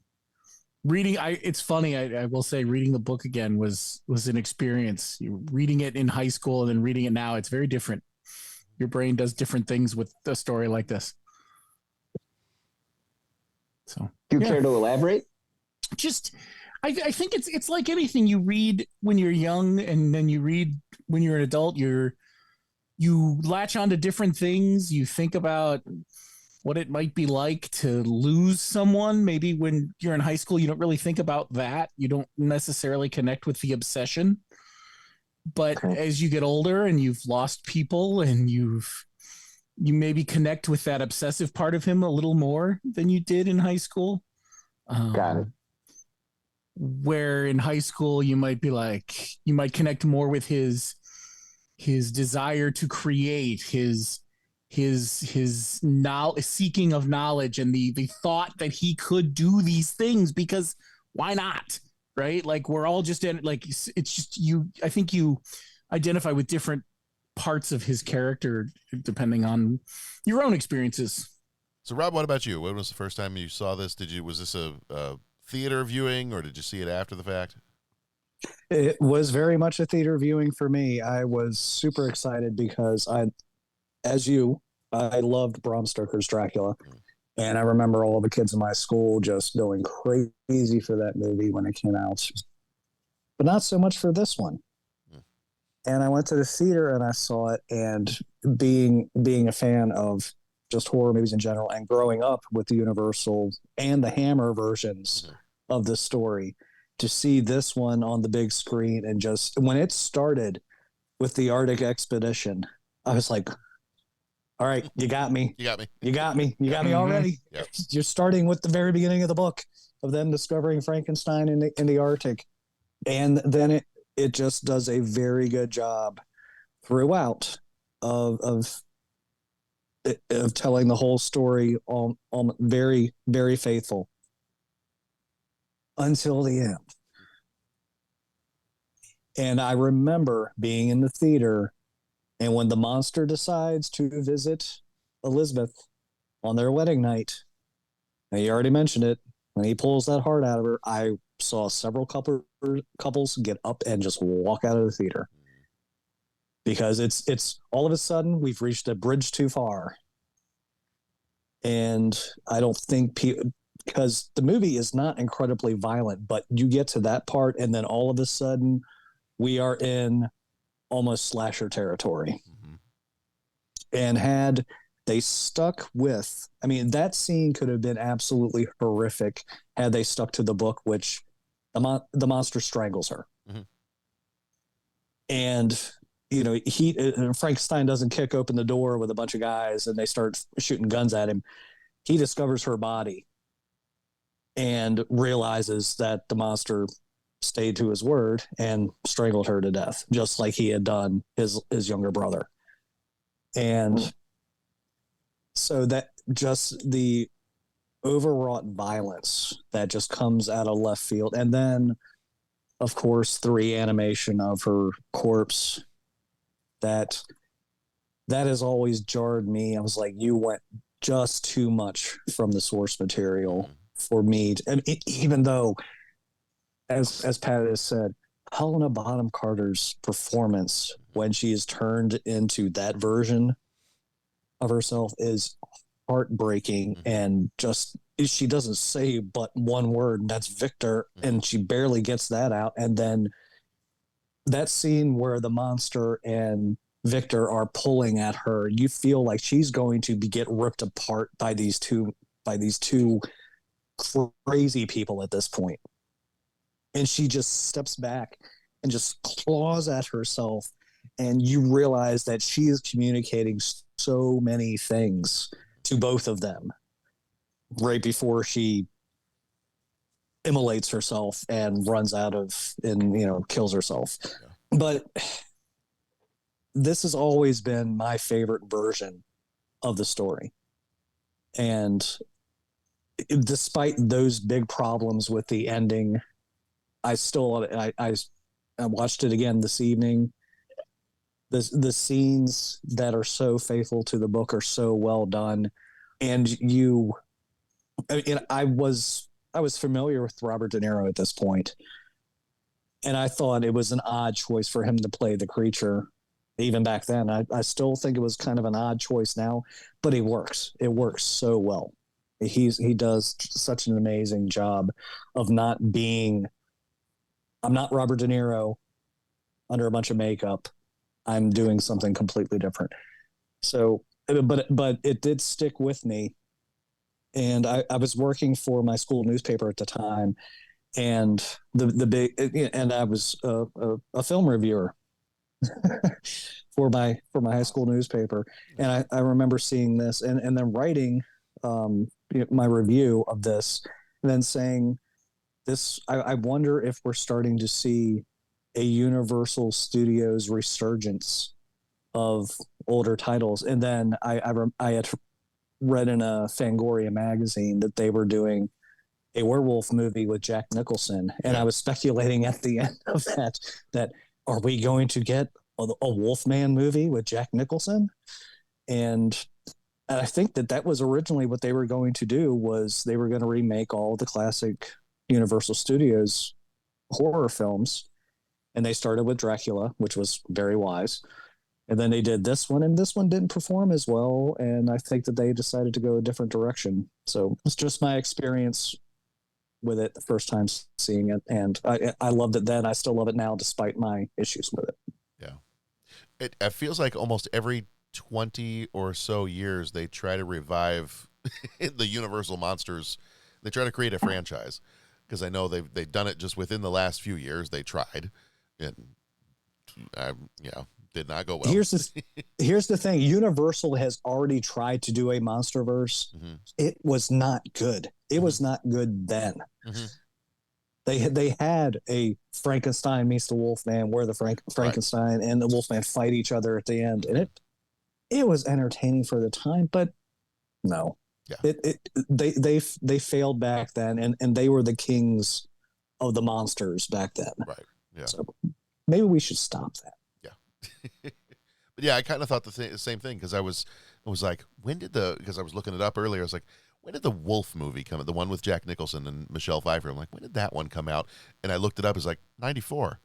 reading, it's funny, I will say, reading the book again was an experience. Reading it in high school and then reading it now, it's very different. Your brain does different things with a story like this. So, do you care to elaborate? Just, I think it's like anything you read when you're young, and then you read when you're an adult. You latch onto different things. You think about what it might be like to lose someone. Maybe when you're in high school, you don't really think about that. You don't necessarily connect with the obsession. But as you get older and you've lost people, and you maybe connect with that obsessive part of him a little more than you did in high school. Got it. Where in high school you might connect more with his desire to create, his seeking of knowledge, and the thought that he could do these things because why not, right? Like, we're all just in, like, it's just you. I think you identify with different parts of his character depending on your own experiences. So, Rob, what about you? When was the first time you saw this? Was this a theater viewing, or did you see it after the fact? It was very much a theater viewing for me. I was super excited because I loved Bram Stoker's Dracula. And I remember all the kids in my school just going crazy for that movie when it came out, but not so much for this one. And I went to the theater and I saw it, and being a fan of just horror movies in general, and growing up with the Universal and the Hammer versions of the story, to see this one on the big screen, and just when it started with the Arctic expedition, I was like, all right, you got me. You got me already. Yep. You're starting with the very beginning of the book of them discovering Frankenstein in the Arctic. And then it just does a very good job throughout of telling the whole story on very, very faithful until the end. And I remember being in the theater, and when the monster decides to visit Elizabeth on their wedding night, and you already mentioned it, when he pulls that heart out of her, I saw several couples get up and just walk out of the theater. Because it's all of a sudden we've reached a bridge too far. And I don't think because the movie is not incredibly violent, but you get to that part and then all of a sudden we are in almost slasher territory. And had they stuck with, I mean, that scene could have been absolutely horrific had they stuck to the book, which the monster strangles her. And Frankenstein doesn't kick open the door with a bunch of guys and they start shooting guns at him. He discovers her body and realizes that the monster stayed to his word and strangled her to death, just like he had done his younger brother. And so that just the overwrought violence that just comes out of left field. And then, of course, the reanimation of her corpse, that has always jarred me. I was like, you went just too much from the source material for me. And even though, as Pat has said, Helena Bonham Carter's performance when she is turned into that version of herself is heartbreaking, and just she doesn't say but one word, and that's Victor, and she barely gets that out. And then that scene where the monster and Victor are pulling at her, you feel like she's going to get ripped apart by these two crazy people at this point. And she just steps back and just claws at herself. And you realize that she is communicating so many things to both of them right before she immolates herself and runs out of, and, you know, kills herself. Yeah. But this has always been my favorite version of the story. And despite those big problems with the ending, I still, I watched it again this evening. The scenes that are so faithful to the book are so well done. And I was familiar with Robert De Niro at this point, and I thought it was an odd choice for him to play the creature. Even back then, I still think it was kind of an odd choice now, but it works. It works so well. He does such an amazing job of not being. I'm not Robert De Niro under a bunch of makeup. I'm doing something completely different. So, but it did stick with me. And I was working for my school newspaper at the time, and I was a film reviewer for my high school newspaper. And I remember seeing this and then writing my review of this, and then saying this, I wonder if we're starting to see a Universal Studios resurgence of older titles. And then I had read in a Fangoria magazine that they were doing a werewolf movie with Jack Nicholson. And I was speculating at the end of that are we going to get a Wolfman movie with Jack Nicholson? And I think that was originally what they were going to do, was they were going to remake all the classic Universal Studios horror films. And they started with Dracula, which was very wise. And then they did this one, and this one didn't perform as well. And I think that they decided to go a different direction. So it's just my experience with it the first time seeing it. And I loved it then. I still love it now, despite my issues with it. Yeah. It feels like almost every 20 or so years, they try to revive the Universal Monsters. They try to create a franchise, because I know they've done it just within the last few years. They tried, and did not go well. Here's the thing. Universal has already tried to do a MonsterVerse. Mm-hmm. It was not good. It was not good then. Mm-hmm. They had a Frankenstein meets the Wolfman, where the Frankenstein and the Wolfman fight each other at the end, and it was entertaining for the time, but no. Yeah. They failed back then, and they were the kings of the monsters back then. Right. Yeah. So maybe we should stop that. Yeah. But yeah, I kind of thought the same thing, because I was like, because I was looking it up earlier, I was like, when did the Wolf movie come out? The one with Jack Nicholson and Michelle Pfeiffer. I'm like, when did that one come out? And I looked it up. It's like 94.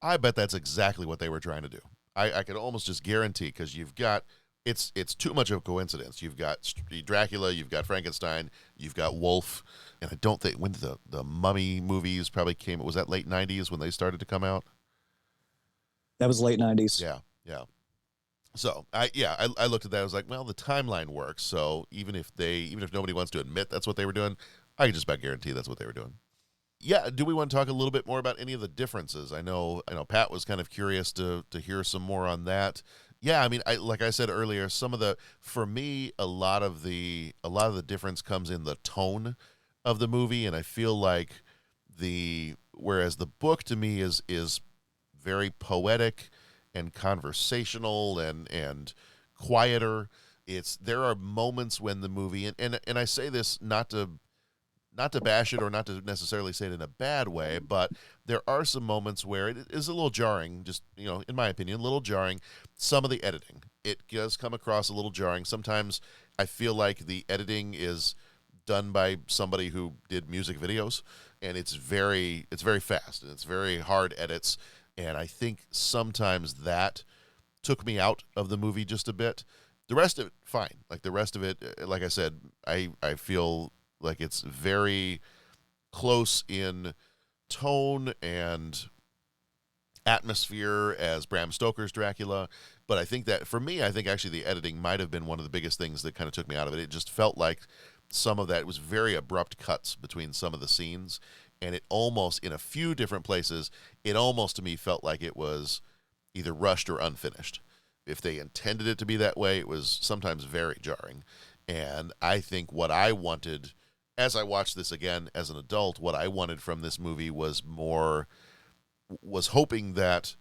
I bet that's exactly what they were trying to do. I could almost just guarantee, because you've got, it's too much of a coincidence. You've got Dracula, you've got Frankenstein, you've got Wolf, and I don't think, when did the Mummy movies probably came, was that late 90s when they started to come out? That was late 90s. Yeah, yeah. So I looked at that. I was like, well, the timeline works. So even if nobody wants to admit that's what they were doing, I can just about guarantee that's what they were doing. Yeah. Do we want to talk a little bit more about any of the differences? I know Pat was kind of curious to hear some more on that. Yeah. I mean, like I said earlier, for me, a lot of the difference comes in the tone of the movie. And I feel like whereas the book to me is very poetic and conversational and quieter. There are moments when the movie, and I say this not to bash it, or not to necessarily say it in a bad way, but there are some moments where it is a little jarring, just, in my opinion, a little jarring. Some of the editing, it does come across a little jarring. Sometimes I feel like the editing is done by somebody who did music videos, and it's very fast, and it's very hard edits. And I think sometimes that took me out of the movie just a bit. The rest of it, fine. Like the rest of it, like I said, I feel like it's very close in tone and atmosphere as Bram Stoker's Dracula. But I think that, for me, I think actually the editing might have been one of the biggest things that kind of took me out of it. It just felt like some of that was very abrupt cuts between some of the scenes. And it almost, in a few different places, it almost to me felt like it was either rushed or unfinished. If they intended it to be that way, it was sometimes very jarring. And I think what I wanted, as I watched this again as an adult, what I wanted from this movie was hoping that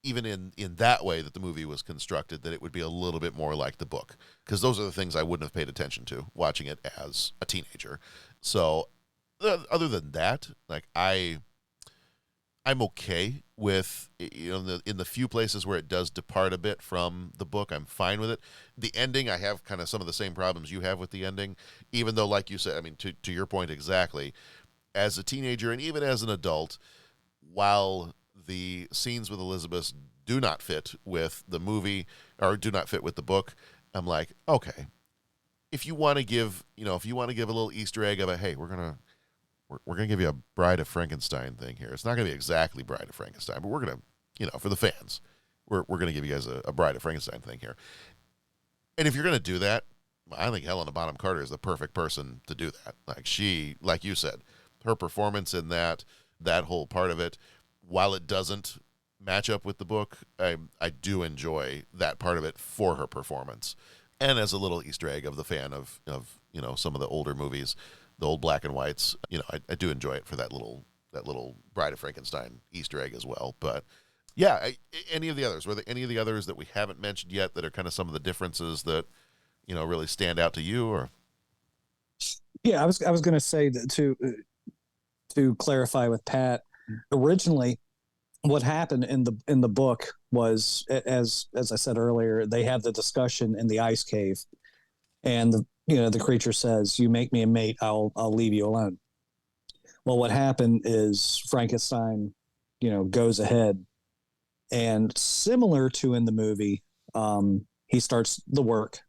even in that way that the movie was constructed, that it would be a little bit more like the book. Because those are the things I wouldn't have paid attention to watching it as a teenager. So other than that, like I'm okay with, in the few places where it does depart a bit from the book, I'm fine with it. The ending, I have kind of some of the same problems you have with the ending, even though, like you said, I mean, to your point exactly, as a teenager and even as an adult, while the scenes with Elizabeth do not fit with the movie or do not fit with the book, I'm like, okay, if you want to give a little Easter egg of hey, we're going to give you a Bride of Frankenstein thing here. It's not going to be exactly Bride of Frankenstein, but we're going to, for the fans, we're going to give you guys a Bride of Frankenstein thing here. And if you're going to do that, I think Helena Bonham Carter is the perfect person to do that. Like you said, her performance in that whole part of it, while it doesn't match up with the book, I do enjoy that part of it for her performance. And as a little Easter egg of the fan of some of the older movies, the old black and whites, I do enjoy it for that little Bride of Frankenstein Easter egg as well. But yeah, any of the others, were there any of the others that we haven't mentioned yet that are kind of some of the differences that, really stand out to you? Or Yeah, I was going to say that to clarify with Pat, originally what happened in the book was, as I said earlier, they have the discussion in the ice cave, and the creature says, "You make me a mate, I'll leave you alone." Well, what happened is Frankenstein, goes ahead, and similar to in the movie, he starts the work,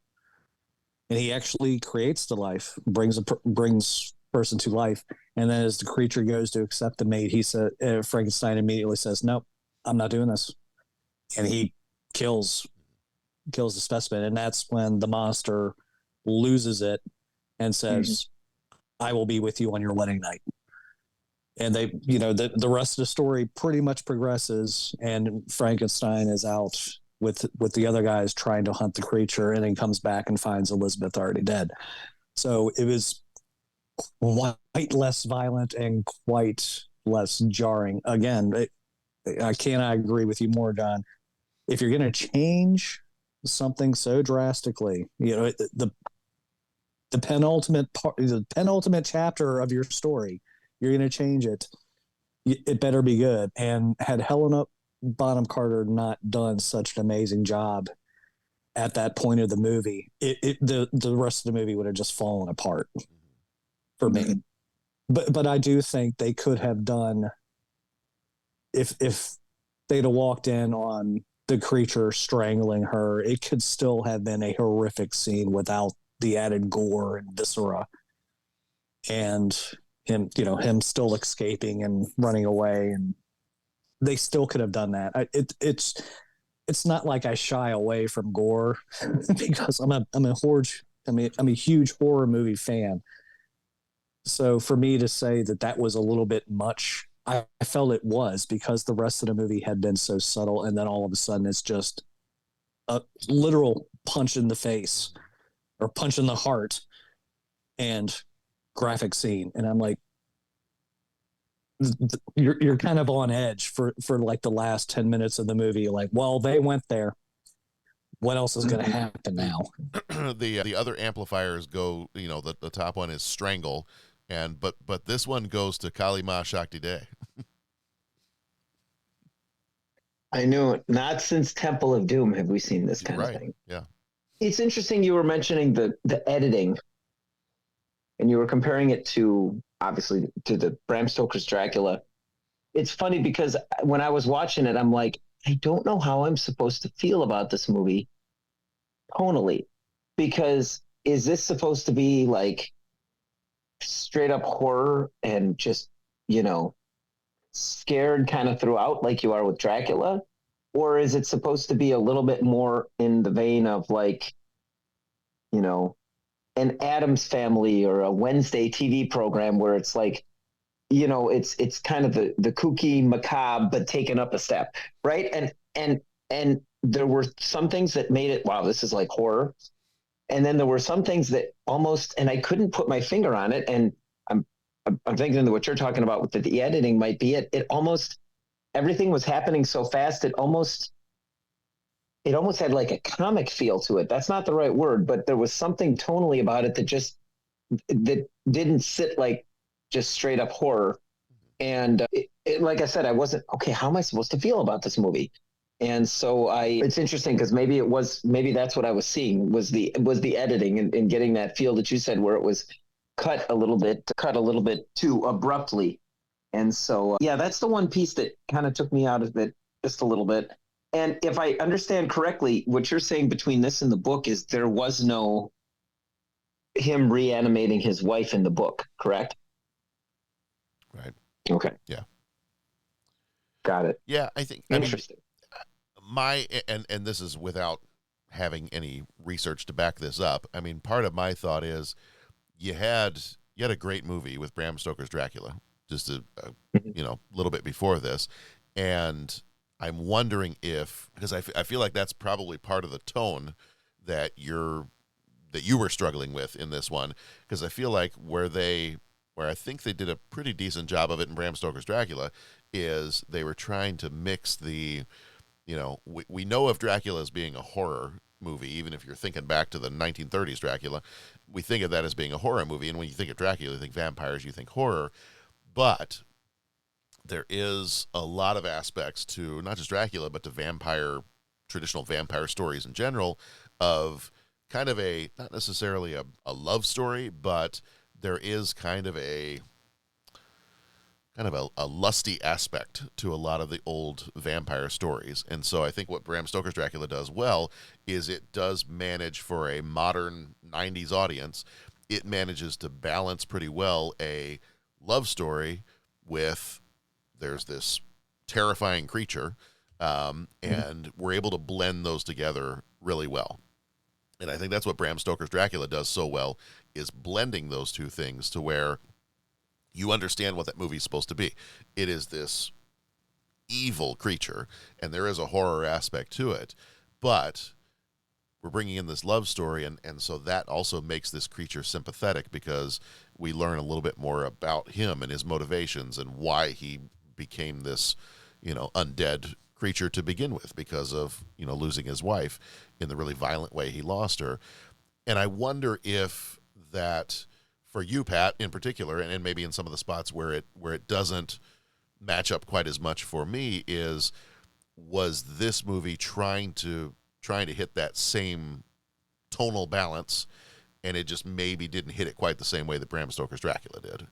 and he actually creates the life, brings person to life, and then as the creature goes to accept the mate, Frankenstein immediately says, "Nope, I'm not doing this," and he kills the specimen, and that's when the monster loses it and says, "I will be with you on your wedding night." And they, the rest of the story pretty much progresses, and Frankenstein is out with the other guys trying to hunt the creature, and then comes back and finds Elizabeth already dead. So it was quite less violent and quite less jarring. Again, I cannot agree with you more, John. If you're going to change something so drastically, the penultimate chapter of your story, you're going to change it, it better be good. And had Helena Bonham Carter not done such an amazing job at that point of the movie, the rest of the movie would have just fallen apart for me. But I do think they could have done, if they'd have walked in on the creature strangling her, it could still have been a horrific scene without the added gore and viscera, and him still escaping and running away, and they still could have done that. It's not like I shy away from gore because I'm a huge horror movie fan. So for me to say that was a little bit much, I felt it was, because the rest of the movie had been so subtle, and then all of a sudden it's just a literal punch in the face or punch in the heart and graphic scene. And I'm like, you're kind of on edge for like the last 10 minutes of the movie. You're like, well, they went there. What else is going to happen now? The other amplifiers go, the top one is strangle, but this one goes to Kali Ma Shakti De. I know, not since Temple of Doom have we seen this kind of thing. Yeah. It's interesting you were mentioning the editing, and you were comparing it to, obviously, to the Bram Stoker's Dracula. It's funny because when I was watching it, I'm like, I don't know how I'm supposed to feel about this movie tonally, because is this supposed to be like straight up horror and just, scared kind of throughout, like you are with Dracula? Or is it supposed to be a little bit more in the vein of like, you know, an Addams Family or a Wednesday TV program where it's like, you know, it's kind of the kooky macabre, but taken up a step, right? And there were some things that made it, wow, this is like horror. And then there were some things that almost, and I couldn't put my finger on it. And I'm thinking that what you're talking about with the editing might be it. It almost, everything was happening so fast. It almost had like a comic feel to it. That's not the right word, but there was something tonally about it that didn't sit like just straight up horror. And like I said, I wasn't, okay, how am I supposed to feel about this movie? And so it's interesting because maybe that's what I was seeing was the editing and getting that feel that you said where it was cut a little bit too abruptly. And so, yeah, that's the one piece that kind of took me out of it just a little bit. And if I understand correctly, what you're saying between this and the book is there was no him reanimating his wife in the book, correct? Right. Okay. Yeah. Got it. Yeah, I think interesting. And this is without having any research to back this up. I mean, part of my thought is you had a great movie with Bram Stoker's Dracula, just a little bit before this, and I'm wondering if, because I feel like that's probably part of the tone that you were struggling with in this one, because I feel like where I think they did a pretty decent job of it in Bram Stoker's Dracula is they were trying to mix the, we know of Dracula as being a horror movie, even if you're thinking back to the 1930s Dracula, we think of that as being a horror movie, and when you think of Dracula, you think vampires, you think horror, but there is a lot of aspects to not just Dracula, but to traditional vampire stories in general, of kind of not necessarily a love story, but there is kind of a lusty aspect to a lot of the old vampire stories. And so I think what Bram Stoker's Dracula does well is it does manage for a modern 90s audience, it manages to balance pretty well a love story with there's this terrifying creature, and we're able to blend those together really well. And I think that's what Bram Stoker's Dracula does so well, is blending those two things to where you understand what that movie's supposed to be. It is this evil creature, and there is a horror aspect to it, but we're bringing in this love story, and so that also makes this creature sympathetic because we learn a little bit more about him and his motivations and why he became this, undead creature to begin with because of, losing his wife in the really violent way he lost her. And I wonder if that, for you, Pat, in particular, and maybe in some of the spots where it doesn't match up quite as much for me, was this movie trying to hit that same tonal balance, and it just maybe didn't hit it quite the same way that Bram Stoker's Dracula did.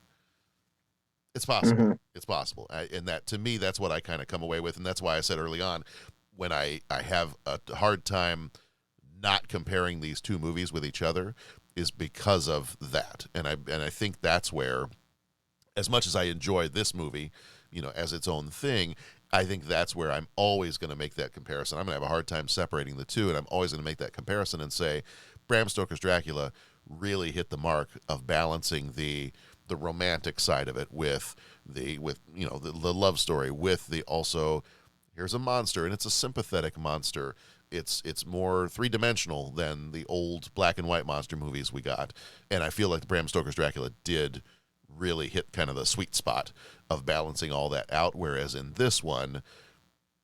It's possible. Mm-hmm. It's possible. And that, to me, that's what I kind of come away with. And that's why I said early on, when I have a hard time not comparing these two movies with each other, is because of that. And I think that's where, as much as I enjoy this movie, as its own thing, I think that's where I'm always going to make that comparison. I'm going to have a hard time separating the two, and I'm always going to make that comparison and say Bram Stoker's Dracula really hit the mark of balancing the romantic side of it with the love story, with the also, here's a monster, and it's a sympathetic monster. It's more three-dimensional than the old black and white monster movies we got. And I feel like Bram Stoker's Dracula did really hit kind of the sweet spot of balancing all that out, whereas in this one,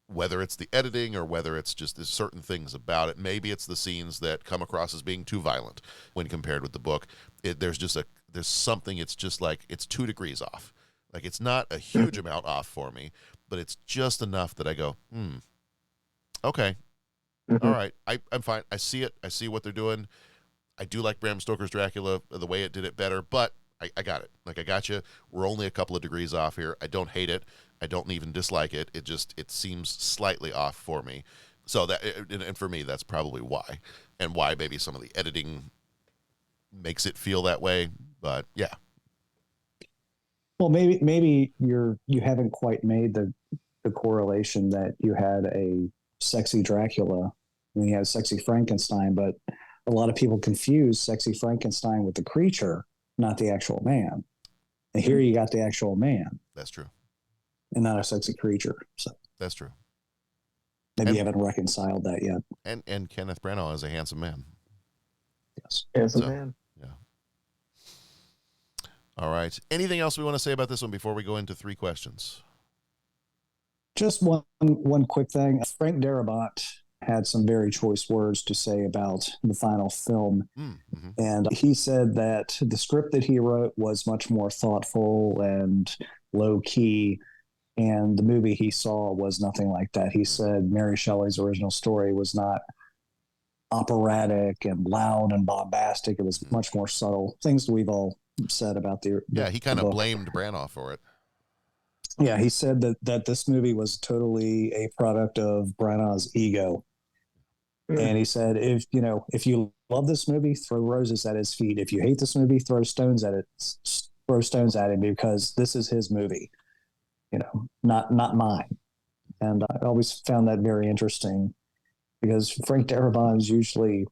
whether it's the editing or whether it's just there's certain things about it, maybe it's the scenes that come across as being too violent when compared with the book. There's something, it's just like it's 2 degrees off. Like, it's not a huge amount off for me, but it's just enough that I go, okay. Mm-hmm. All right, I'm fine. I see it. I see what they're doing. I do like Bram Stoker's Dracula, the way it did it better, but I got it. Like, I got you. We're only a couple of degrees off here. I don't hate it. I don't even dislike it. It seems slightly off for me. So and for me, that's probably why, and why maybe some of the editing makes it feel that way. But yeah. Well, maybe you haven't quite made the correlation that you had a sexy Dracula and you had sexy Frankenstein, but a lot of people confuse sexy Frankenstein with the creature, not the actual man. And here you got the actual man. That's true. And not a sexy creature. So that's true. Maybe you haven't reconciled that yet. And Kenneth Branagh is a handsome man. Yes. Handsome man. Yeah. All right. Anything else we want to say about this one before we go into 3 questions? Just one quick thing. Frank Darabont had some very choice words to say about the final film. Mm-hmm. And he said that the script that he wrote was much more thoughtful and low key. And the movie he saw was nothing like that. He said Mary Shelley's original story was not operatic and loud and bombastic. It was much more subtle. Things that we've all said about the he kind of blamed Branagh for it. Yeah, he said that this movie was totally a product of Branagh's ego. And he said, if you love this movie, throw roses at his feet. If you hate this movie, throw stones at him because this is his movie, not mine. And I always found that very interesting because Frank Darabont is usually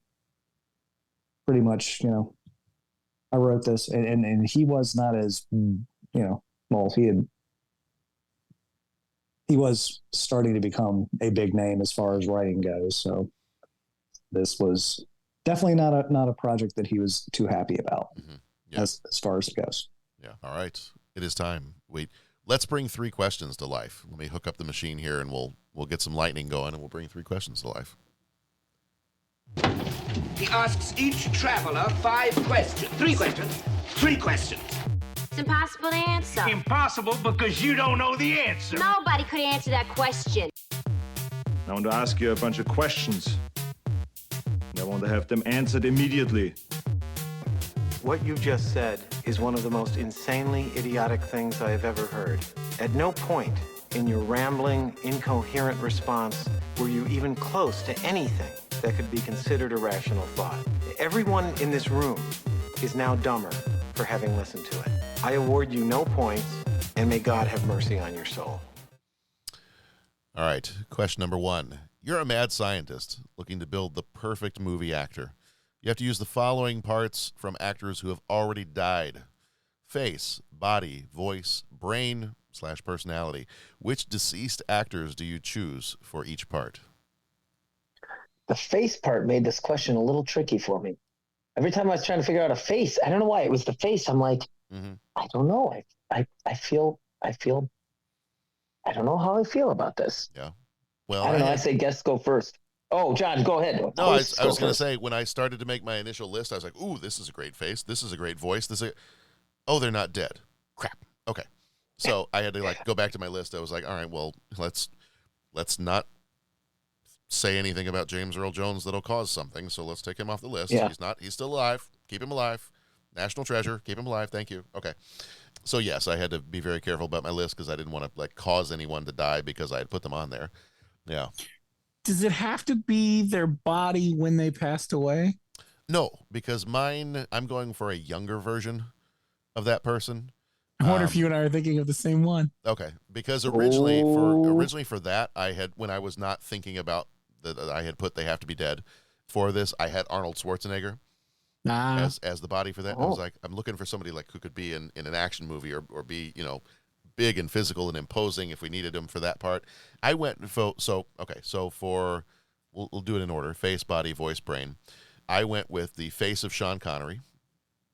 pretty much, I wrote this and he was not as, he was starting to become a big name as far as writing goes. So this was definitely not a project that he was too happy about as far as it goes. Yeah. All right. It is time. Let's bring 3 questions to life. Let me hook up the machine here and we'll get some lightning going and we'll bring 3 questions to life. He asks each traveler 5 questions. 3 questions. 3 questions. It's impossible to answer. Impossible because you don't know the answer. Nobody could answer that question. I want to ask you a bunch of questions. I want to have them answered immediately. What you just said is one of the most insanely idiotic things I have ever heard. At no point in your rambling, incoherent response were you even close to anything that could be considered a rational thought. Everyone in this room is now dumber for having listened to it. I award you no points, and may God have mercy on your soul. All right, question number 1. You're a mad scientist looking to build the perfect movie actor. You have to use the following parts from actors who have already died: face, body, voice, brain / personality. Which deceased actors do you choose for each part? The face part made this question a little tricky for me. Every time I was trying to figure out a face, I don't know why it was the face. I'm like, I don't know. I feel I don't know how I feel about this. Yeah. Well, I don't know. I say guests go first. Oh, John, go ahead. No, I was going to say, when I started to make my initial list, I was like, ooh, this is a great face. This is a great voice. Oh, they're not dead. Crap. Okay. So I had to go back to my list. I was like, all right, well, let's not say anything about James Earl Jones that'll cause something. So let's take him off the list. Yeah. He's still alive. Keep him alive. National treasure. Keep him alive. Thank you. Okay. So yes, I had to be very careful about my list because I didn't want to cause anyone to die because I had put them on there. Yeah. Does it have to be their body when they passed away? No, because mine, I'm going for a younger version of that person. I wonder if you and I are thinking of the same one. Okay, because originally for that, I had, when I was not thinking about that, I had put they have to be dead. For this, I had Arnold Schwarzenegger as the body for that. I was like, I'm looking for somebody who could be in an action movie or be big and physical and imposing if we needed him for that part. I went for we'll do it in order: face, body, voice, brain. I went with the face of Sean Connery.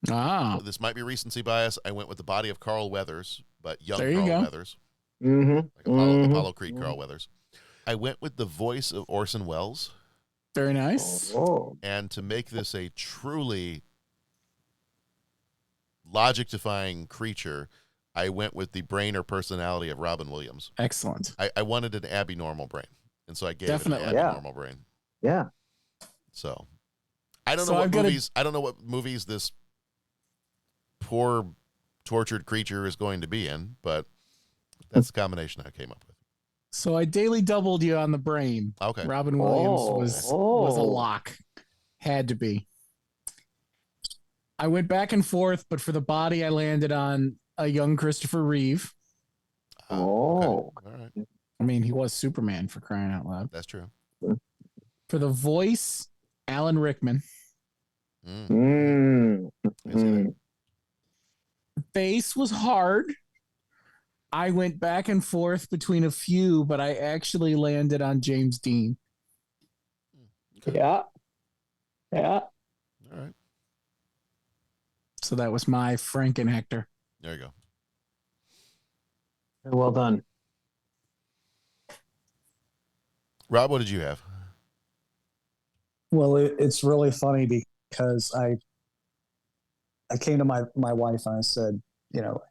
This might be recency bias. I went with the body of Carl Weathers, but young Carl Weathers. Apollo Creed Carl Weathers. I went with the voice of Orson Welles. Very nice. And to make this a truly logic-defying creature, I went with the brain or personality of Robin Williams. Excellent. I wanted an Abby Normal brain, and so I gave it an Abby Normal brain. Yeah. So I don't know what movies this poor tortured creature is going to be in, but that's the combination I came up with. So I daily doubled you on the brain. Okay. Robin Williams was a lock. Had to be. I went back and forth, but for the body, I landed on a young Christopher Reeve. Oh. All right. I mean, he was Superman, for crying out loud. That's true. For the voice, Alan Rickman. Face was hard. I went back and forth between a few, but I actually landed on James Dean. Yeah. All right. So that was my Franken Hector. There you go. Well done. Rob, what did you have? Well, it's really funny because I came to my wife and I said, you know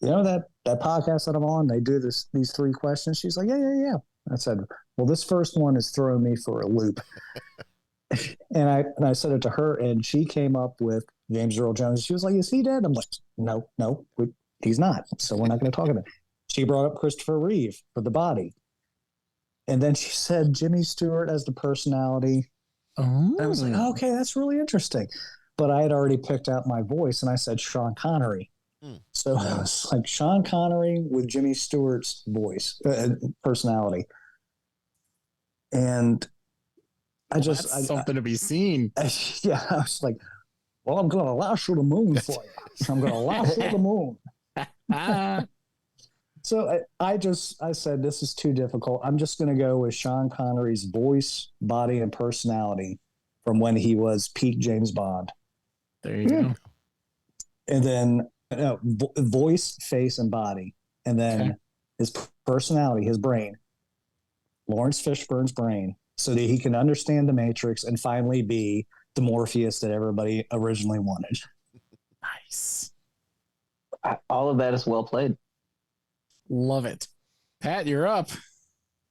that podcast that I'm on, they do these 3 questions. She's like, yeah. I said, well, this first one is throwing me for a loop. and I said it to her, and she came up with James Earl Jones. She was like, is he dead? I'm like, no, he's not. So we're not going to talk about it. She brought up Christopher Reeve for the body. And then she said Jimmy Stewart as the personality. Oh. I was like, okay, that's really interesting. But I had already picked out my voice, and I said Sean Connery. So I was like Sean Connery with Jimmy Stewart's voice, personality. And That's something to be seen. I was like, well, I'm going to lasso the moon for you. I'm going to lasso the moon. So I said, this is too difficult. I'm just going to go with Sean Connery's voice, body, and personality from when he was peak James Bond. There you go. And then voice, face, and body. And then his personality, his brain, Lawrence Fishburne's brain, so that he can understand the Matrix and finally be the Morpheus that everybody originally wanted. Nice. All of that is well played. Love it. Pat, you're up.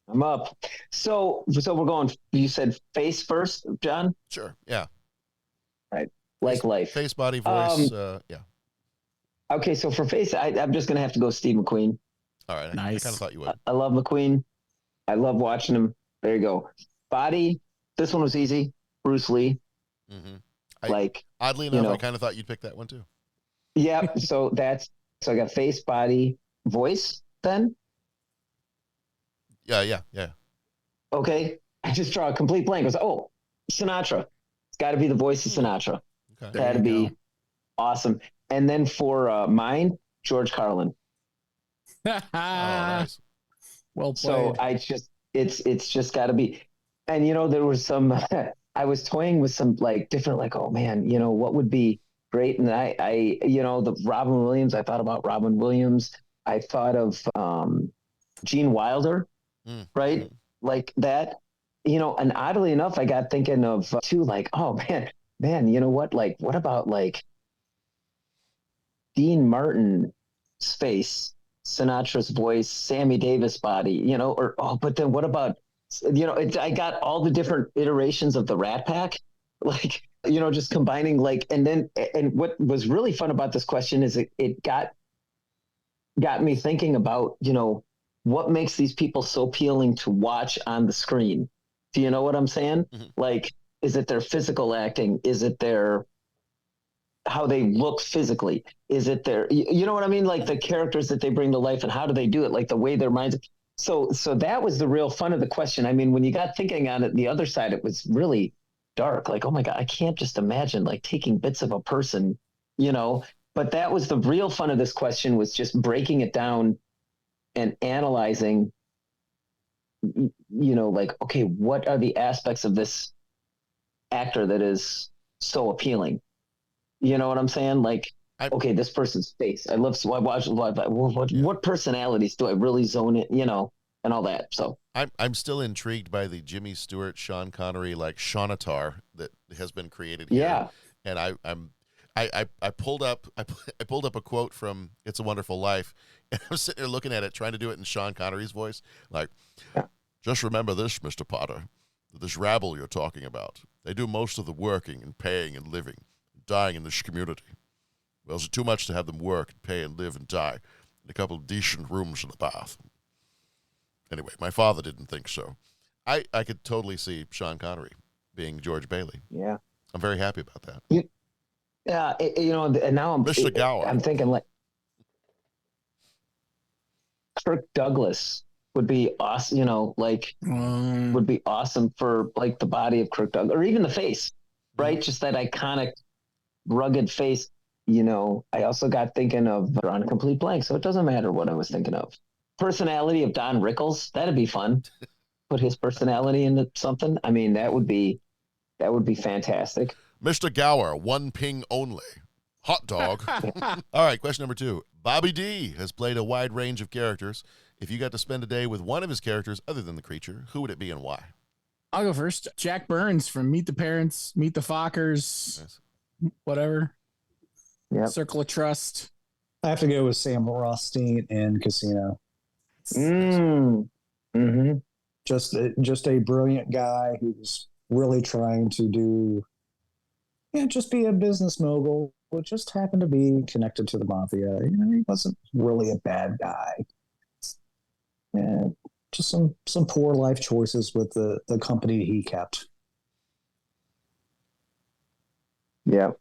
I'm up. So we're going, you said face first, John? Sure. Yeah. Right. Like life. Face, body, voice. Yeah. Okay. So for face, I'm just going to have to go Steve McQueen. All right. Nice. I kind of thought you would. I love McQueen. I love watching him. There you go. Body. This one was easy. Bruce Lee. Mm-hmm. Oddly enough, I kind of thought you'd pick that one too. Yeah. So I got face, body, voice then. Yeah. Okay. I just draw a complete blank. I was like, oh, Sinatra. It's got to be the voice of Sinatra. Okay. That'd be awesome. And then for mind, George Carlin. Nice. Well played. So it's just got to be. And there was some. I was toying with some different oh man, what would be great. And I the Robin Williams. I thought about Robin Williams. I thought of Gene Wilder, right? Like that. And oddly enough, I got thinking of too, oh man, you know what? What about Dean Martin's face, Sinatra's voice, Sammy Davis body, but then what about, I got all the different iterations of the Rat Pack, just combining and what was really fun about this question is it got me thinking about, what makes these people so appealing to watch on the screen? Do you know what I'm saying? Mm-hmm. Is it their physical acting? Is it how they look physically? Is it you know what I mean? The characters that they bring to life and how do they do it? The way their minds. So that was the real fun of the question. I mean, when you got thinking on it, the other side, it was really dark. Oh my God, I can't just imagine taking bits of a person, but that was the real fun of this question, was just breaking it down and analyzing, okay, what are the aspects of this actor that is so appealing? You know what I'm saying? Okay, this person's face. I watch what personalities do I really zone in, and all that. So I'm still intrigued by the Jimmy Stewart, Sean Connery, Shawnatar that has been created here. Yeah. And I pulled up a quote from It's a Wonderful Life, and I'm sitting there looking at it, trying to do it in Sean Connery's voice. Just remember this, Mr. Potter, that this rabble you're talking about, they do most of the working and paying and living, and dying in this community. Well, is it too much to have them work and pay and live and die in a couple of decent rooms and a bath? Anyway, my father didn't think so. I could totally see Sean Connery being George Bailey. Yeah. I'm very happy about that. Yeah, and now Mr. Gower. I'm thinking Kirk Douglas would be awesome. Would be awesome for like the body of Kirk Douglas, or even the face, right? Just that iconic, rugged face. I also got thinking of on a complete blank, so it doesn't matter what I was thinking of. Personality of Don Rickles, that'd be fun. Put his personality into something. I mean, that would be fantastic. Mr. Gower, one ping only. Hot dog. All right, question number 2. Bobby D has played a wide range of characters. If you got to spend a day with one of his characters other than the creature, who would it be and why? I'll go first. Jack Burns from Meet the Parents, Meet the Fockers, whatever. Yeah. Circle of Trust. I have to go with Sam Rothstein in Casino. Mm-hmm. Just a brilliant guy who's really trying to just be a business mogul, but just happened to be connected to the mafia. He wasn't really a bad guy. And just some poor life choices with the company he kept. Yeah.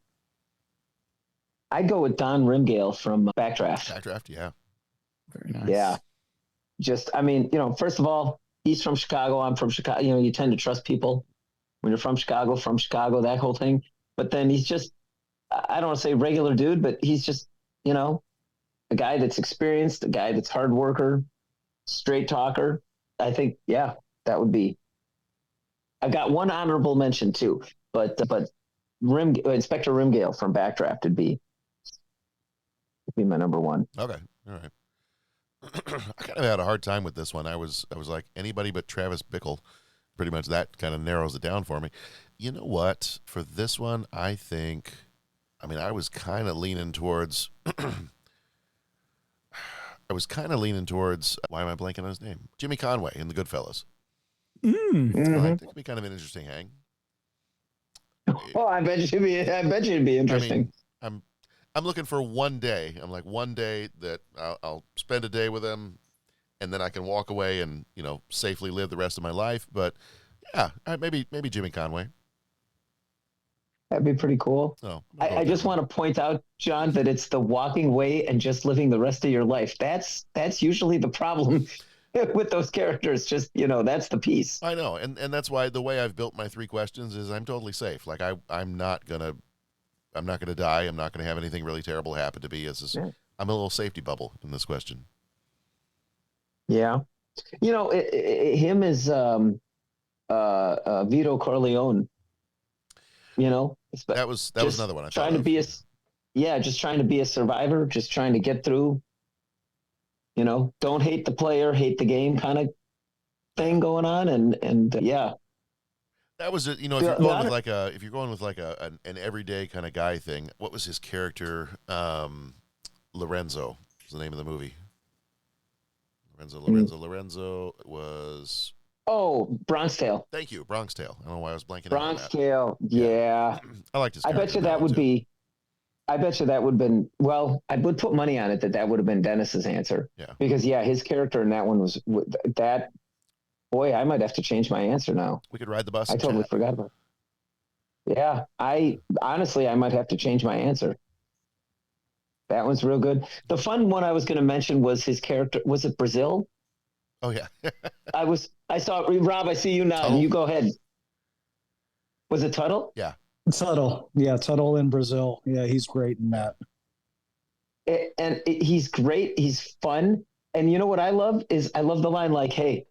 I'd go with Don Rimgale from Backdraft. Backdraft, yeah. Very nice. Yeah. First of all, he's from Chicago. I'm from Chicago. You tend to trust people when you're from Chicago, that whole thing. But then he's just, I don't want to say regular dude, but he's just, a guy that's experienced, a guy that's hard worker, straight talker. I think, that would be. I got one honorable mention too, but Inspector Rimgale from Backdraft would be my number one. Okay, all right. I kind of had a hard time with this one. I was like, anybody but Travis Bickle. Pretty much that kind of narrows it down for me. You know what? For this one, I was kind of leaning towards. Why am I blanking on his name? Jimmy Conway in The Goodfellas. Mm-hmm. I think it'd be kind of an interesting hang. Well, I bet it'd be interesting. I mean, I'm looking for one day. I'm like, one day that I'll spend a day with him, and then I can walk away and safely live the rest of my life. But yeah, maybe Jimmy Conway. That'd be pretty cool. Oh, I just want to point out, John, that it's the walking away and just living the rest of your life. That's usually the problem with those characters. Just that's the piece. I know, and that's why the way I've built my 3 questions is I'm totally safe. Like I'm not gonna die. I'm not gonna have anything really terrible happen to me. I'm a little safety bubble in this question. Yeah, him is Vito Corleone. That was another one. Just trying to be a survivor, just trying to get through. Don't hate the player, hate the game kind of thing going on, and yeah. That was it. If you're going with an everyday kind of guy thing, what was his character? Lorenzo was the name of the movie. Lorenzo was. Oh, Bronx Tale. Thank you, Bronx Tale. I don't know why I was blanking Bronx out. Tale, yeah. I liked his. I bet you that would be. I bet you that would have been. Well, I would put money on it that would have been Dennis's answer. Yeah. Because his character in that one was that. Boy, I might have to change my answer now. We could ride the bus. I totally forgot about it. Yeah, I might have to change my answer. That one's real good. The fun one I was going to mention was his character. Was it Brazil? Oh yeah. I saw Rob. I see you now. Tuttle. You go ahead. Was it Tuttle? Yeah. Tuttle. Yeah, Tuttle in Brazil. Yeah, he's great in that. He's great. He's fun. And you know what I love is I love the line like, "Hey,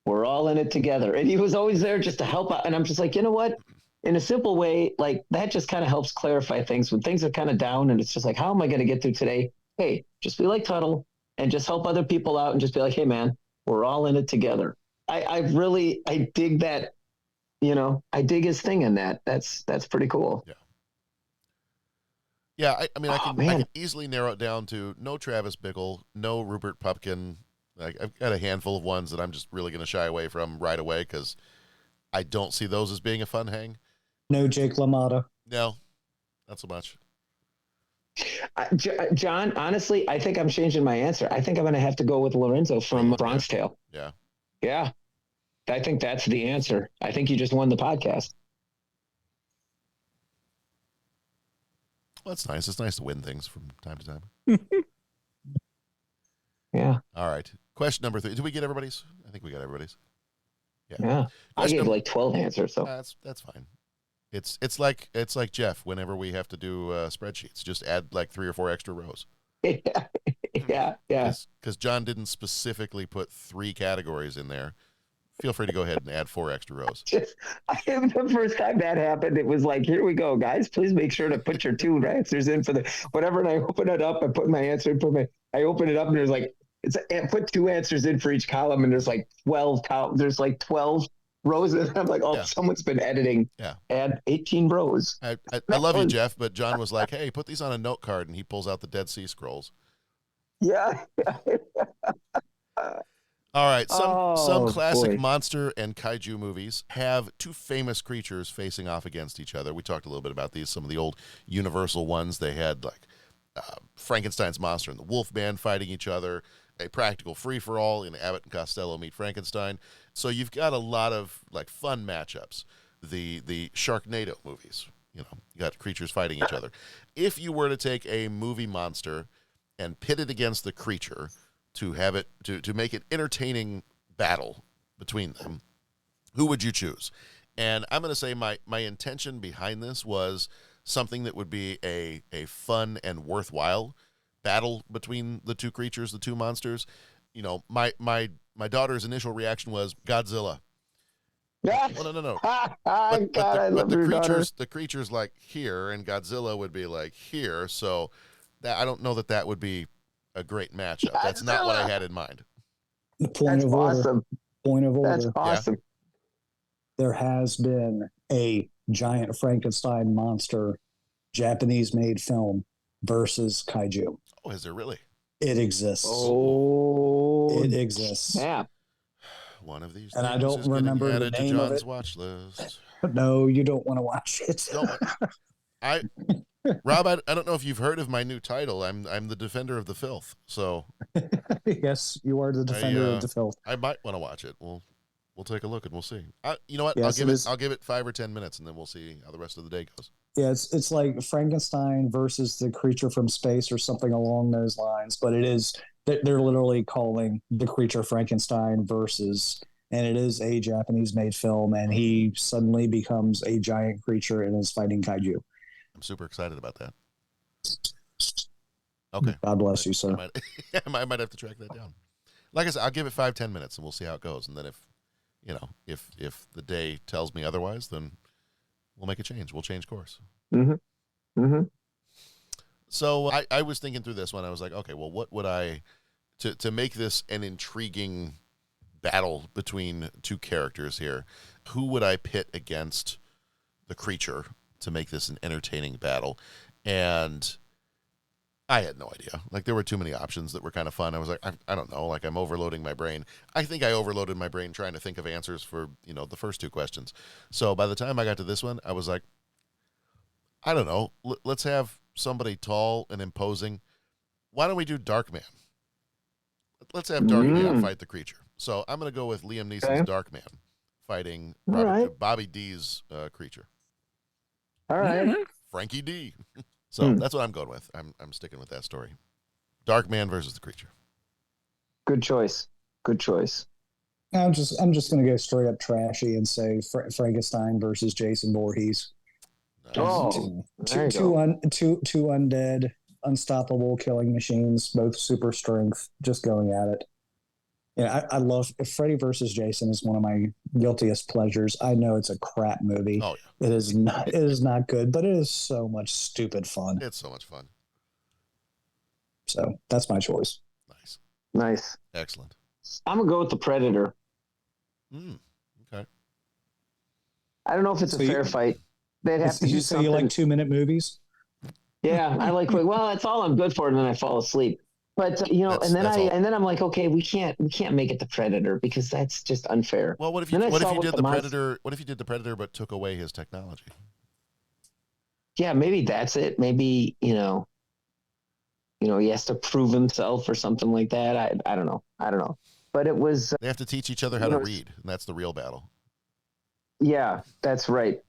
we're all in it together." And he was always there just to help out. And I'm just like, you know what? In a simple way, like that just kind of helps clarify things when things are kind of down. And it's just like, how am I going to get through today? Hey, just be like Tuttle and just help other people out and just be like, hey, man, we're all in it together. I dig that. I dig his thing in that. That's pretty cool. Yeah. Yeah, I can easily narrow it down to no Travis Bickle, no Rupert Pupkin. I've got a handful of ones that I'm just really going to shy away from right away because I don't see those as being a fun hang. No Jake LaMotta. No, not so much. John, honestly, I think I'm changing my answer. I think I'm going to have to go with Lorenzo from Bronx Tale. Yeah. Yeah. I think that's the answer. I think you just won the podcast. Well, that's nice. It's nice to win things from time to time. Yeah. All right. Question number 3. Did we get everybody's? I think we got everybody's. Yeah. I gave like 12 answers, so that's fine. It's like Jeff. Whenever we have to do spreadsheets, just add like 3 or 4 extra rows. yeah. Because John didn't specifically put 3 categories in there. Feel free to go ahead and add 4 extra rows. The first time that happened, it was like, here we go, guys. Please make sure to put your 2 answers in for the whatever. And I open it up, I put my answer, I open it up, and there's like, put 2 answers in for each column, and there's like 12 there's like 12 rows, and I'm like, someone's been editing. Yeah. Add 18 rows. I love you, Jeff, but John was like, hey, put these on a note card, and he pulls out the Dead Sea Scrolls. Yeah. All right, some classic boy. monster and kaiju movies have 2 famous creatures facing off against each other. We talked a little bit about these. Some of the old Universal ones, they had like Frankenstein's monster and the Wolfman fighting each other, a practical free-for-all in Abbott and Costello Meet Frankenstein. So you've got a lot of like fun matchups. The Sharknado movies, you got creatures fighting each other. If you were to take a movie monster and pit it against the creature to have it to make an entertaining battle between them, who would you choose? And I'm going to say my intention behind this was something that would be a fun and worthwhile battle between the 2 creatures, the 2 monsters. My daughter's initial reaction was Godzilla. Well, no. The creatures like here, and Godzilla would be like here. So I don't know that would be a great matchup. That's not what I had in mind. Point of order. That's awesome. Yeah. There has been a giant Frankenstein monster, Japanese-made film versus kaiju. Oh, is there really? It exists. Oh, it exists. Yeah. One of these. And I don't remember the name of it. Watch list. No, you don't want to watch it. Rob, I don't know if you've heard of my new title. I'm the defender of the filth. So yes, you are the defender of the filth. I might want to watch it. We'll take a look and we'll see. You know what? Yes, I'll give it 5 or 10 minutes, and then we'll see how the rest of the day goes. Yeah, it's like Frankenstein versus the creature from space or something along those lines. But they're literally calling the creature Frankenstein versus, and it is a Japanese-made film, and he suddenly becomes a giant creature and is fighting kaiju. I'm super excited about that. Okay. God bless you, sir. I might have to track that down. Like I said, I'll give it 5-10 minutes, and we'll see how it goes. And then if the day tells me otherwise, then we'll make a change. We'll change course. Mm-hmm. Mm-hmm. So I was thinking through this one. I was like, okay, well, what would to make this an intriguing battle between 2 characters here, who would I pit against the creature to make this an entertaining battle? And I had no idea. Like, there were too many options that were kind of fun. I was like, I don't know. Like, I'm overloading my brain. I think I overloaded my brain trying to think of answers for, the first 2 questions. So by the time I got to this one, I was like, I don't know. Let's have somebody tall and imposing. Why don't we do Darkman? Let's have Darkman fight the creature. So I'm going to go with Liam Neeson's Darkman fighting Bobby D's creature. All right. Frankie D. So that's what I'm going with. I'm sticking with that story. Darkman versus the creature. Good choice. Good choice. I'm just going to go straight up trashy and say Frankenstein versus Jason Voorhees. Oh, two undead, unstoppable killing machines, both super strength, just going at it. Yeah, I love Freddy versus Jason is one of my guiltiest pleasures. I know it's a crap movie. Oh yeah. It is not good, but it is so much stupid fun. It's so much fun. So that's my choice. Nice. Excellent. I'm gonna go with the Predator. Okay. I don't know if it's a fair fight. They'd have to do something. You like 2-minute movies? Yeah, I like. Well, that's all I'm good for, and then I fall asleep. But and then I'm like, okay, we can't make it the Predator because that's just unfair. Well, what if you did the Predator? What if you did the Predator but took away his technology? Yeah, maybe that's it. Maybe he has to prove himself or something like that. I don't know. But it was. They have to teach each other how to read, and that's the real battle. Yeah, that's right.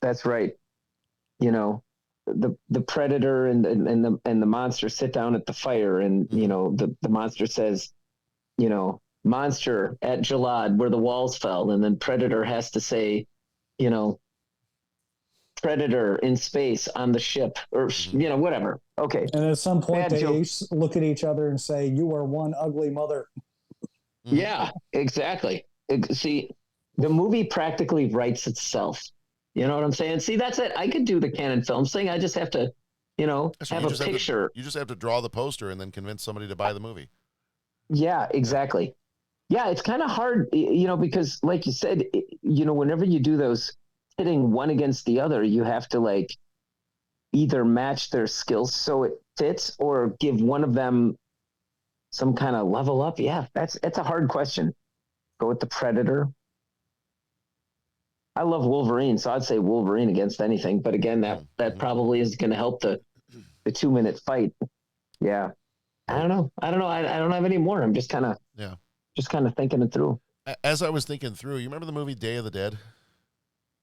The Predator and the monster sit down at the fire, and the monster says, monster at Jalad where the walls fell, and then Predator has to say, Predator in space on the ship, or whatever. Okay. And at some point, Bad they joke. look at each other and say, "You are one ugly mother." Yeah, exactly. See, the movie practically writes itself. You know what I'm saying? See, that's it. I could do the Canon Films thing. I just have to, have a picture. You just have to draw the poster and then convince somebody to buy the movie. Yeah, exactly. Yeah, it's kind of hard, because like you said, whenever you do those pitting one against the other, you have to like either match their skills so it fits or give one of them some kind of level up. Yeah, it's a hard question. Go with the Predator. I love Wolverine, so I'd say Wolverine against anything. But again, that probably is going to help the 2-minute fight. Yeah, I don't know. I don't have any more. I'm just kind of thinking it through. As I was thinking through, you remember the movie Day of the Dead?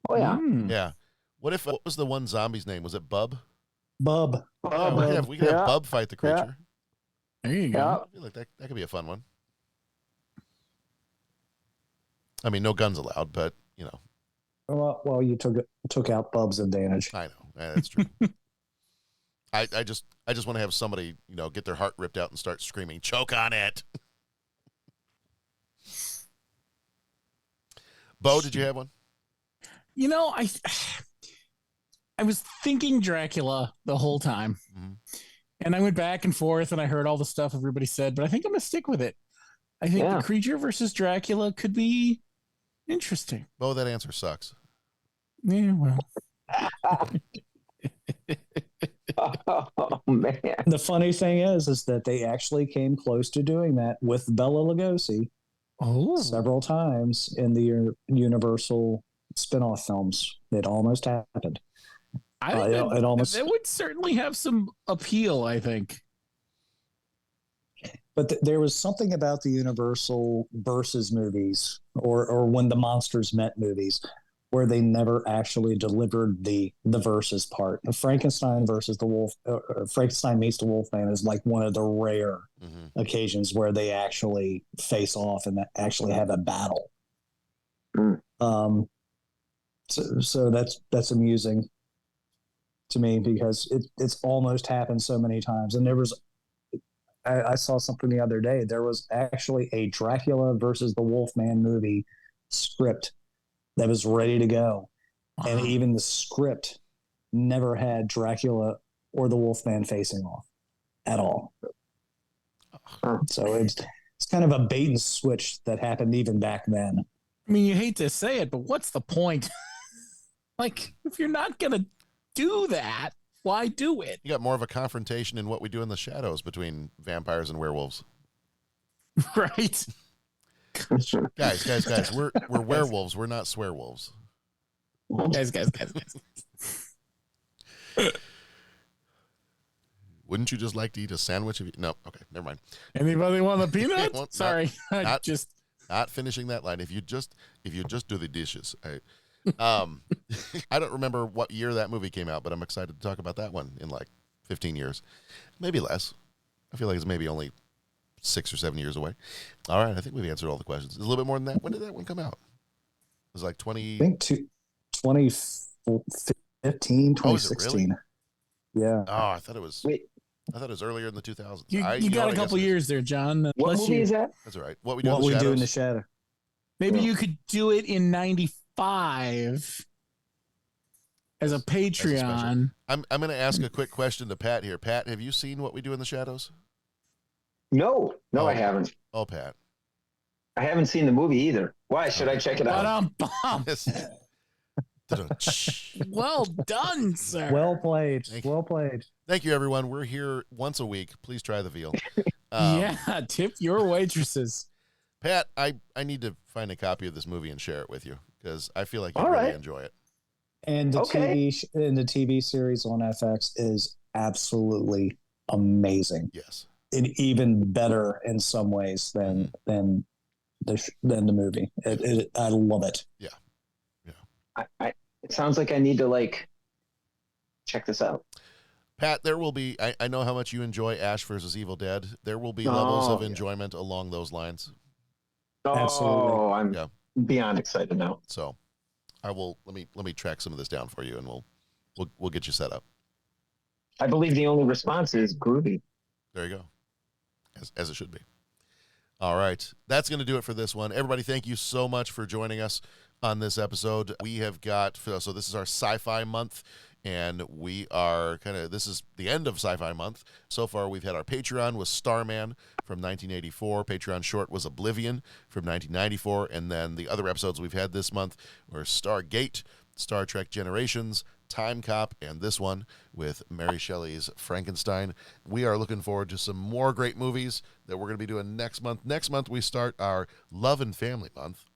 Oh yeah, yeah. What was the one zombie's name? Was it Bub? Bub. Yeah, we could have Bub fight the creature. There you go. I feel like that could be a fun one. I mean, no guns allowed, but Well, you took out Bub's advantage. I know that's true. I just want to have somebody get their heart ripped out and start screaming, "Choke on it!" Bo, did you have one? I was thinking Dracula the whole time, and I went back and forth, and I heard all the stuff everybody said, but I think I'm gonna stick with it. I think the creature versus Dracula could be interesting. Bo, that answer sucks. Yeah, well. Oh man! The funny thing is that they actually came close to doing that with Bela Lugosi several times in the Universal spin-off films. It almost happened. I think that would certainly have some appeal, I think. But there was something about the Universal versus movies or when the Monsters Met movies where they never actually delivered the versus part. Frankenstein versus the Wolf, Frankenstein meets the Wolfman is like one of the rare occasions where they actually face off and actually have a battle. So that's amusing to me because it's almost happened so many times. And there was, I saw something the other day. There was actually a Dracula versus the Wolfman movie script that was ready to go. And even the script never had Dracula or the Wolfman facing off at all. So it's kind of a bait and switch that happened even back then. I mean, you hate to say it, but what's the point? Like, if you're not going to do that, why do it? You got more of a confrontation in What We Do in the Shadows between vampires and werewolves. Right. Guys, we're werewolves. We're not swearwolves. Guys. Wouldn't you just like to eat a sandwich? No, okay, never mind. Anybody want a peanut? Sorry, not finishing that line. If you just do the dishes. I don't remember what year that movie came out, but I'm excited to talk about that one in like 15 years, maybe less. I feel like it's maybe only 6 or 7 years away. All right, I think we've answered all the questions. A little bit more than that. When did that one come out? It was like 2015, 2016. Really? Yeah. Oh, I thought it was earlier in the 2000s. You got a couple years there, John. What movie is that? That's all right. What We Do in the Shadows. Maybe you could do it in 95 as a Patreon. I'm going to ask a quick question to Pat here. Pat, have you seen What We Do in the Shadows? No, I haven't. Oh, Pat. I haven't seen the movie either. Why should I check it out? Well done, sir. Well played. Well played. Thank you, everyone. We're here once a week. Please try the veal. Yeah, tip your waitresses. Pat, I need to find a copy of this movie and share it with you because I feel like you really enjoy it. And the TV series on FX is absolutely amazing. Yes. And even better in some ways than the movie. I love it. Yeah. It sounds like I need to check this out. Pat, there will be, I know how much you enjoy Ash versus Evil Dead. There will be levels of enjoyment along those lines. Oh, I'm beyond excited now. So I will let me track some of this down for you, and we'll get you set up. I believe the only response is groovy. There you go. As it should be. All right. That's going to do it for this one. Everybody, thank you so much for joining us on this episode. We have got, so this is our sci-fi month, and we are this is the end of sci-fi month. So far, we've had our Patreon with Starman from 1984. Patreon short was Oblivion from 1994. And then the other episodes we've had this month were Stargate, Star Trek Generations, Time Cop, and this one with Mary Shelley's Frankenstein. We are looking forward to some more great movies that we're going to be doing next month. Next month, we start our Love and Family Month.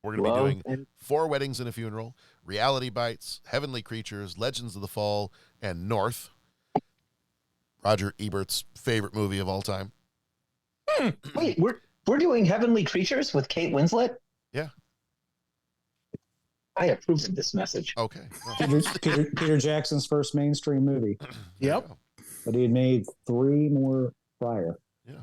We're going to be doing 4 Weddings and a Funeral, Reality Bites, Heavenly Creatures, Legends of the Fall, and North. Roger Ebert's favorite movie of all time. Wait, we're doing Heavenly Creatures with Kate Winslet? Yeah. I approve of this message. Okay. Peter Jackson's first mainstream movie. Yep. But he had made 3 more prior. Yeah.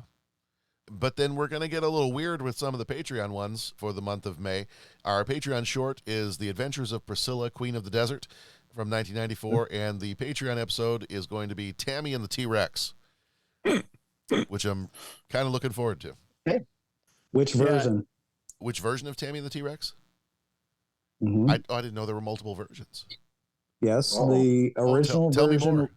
But then we're going to get a little weird with some of the Patreon ones for the month of May. Our Patreon short is The Adventures of Priscilla, Queen of the Desert from 1994. And the Patreon episode is going to be Tammy and the T-Rex, which I'm kind of looking forward to. Which version? Which version of Tammy and the T-Rex? Mm-hmm. I didn't know there were multiple versions. Yes, the original tell me version. more.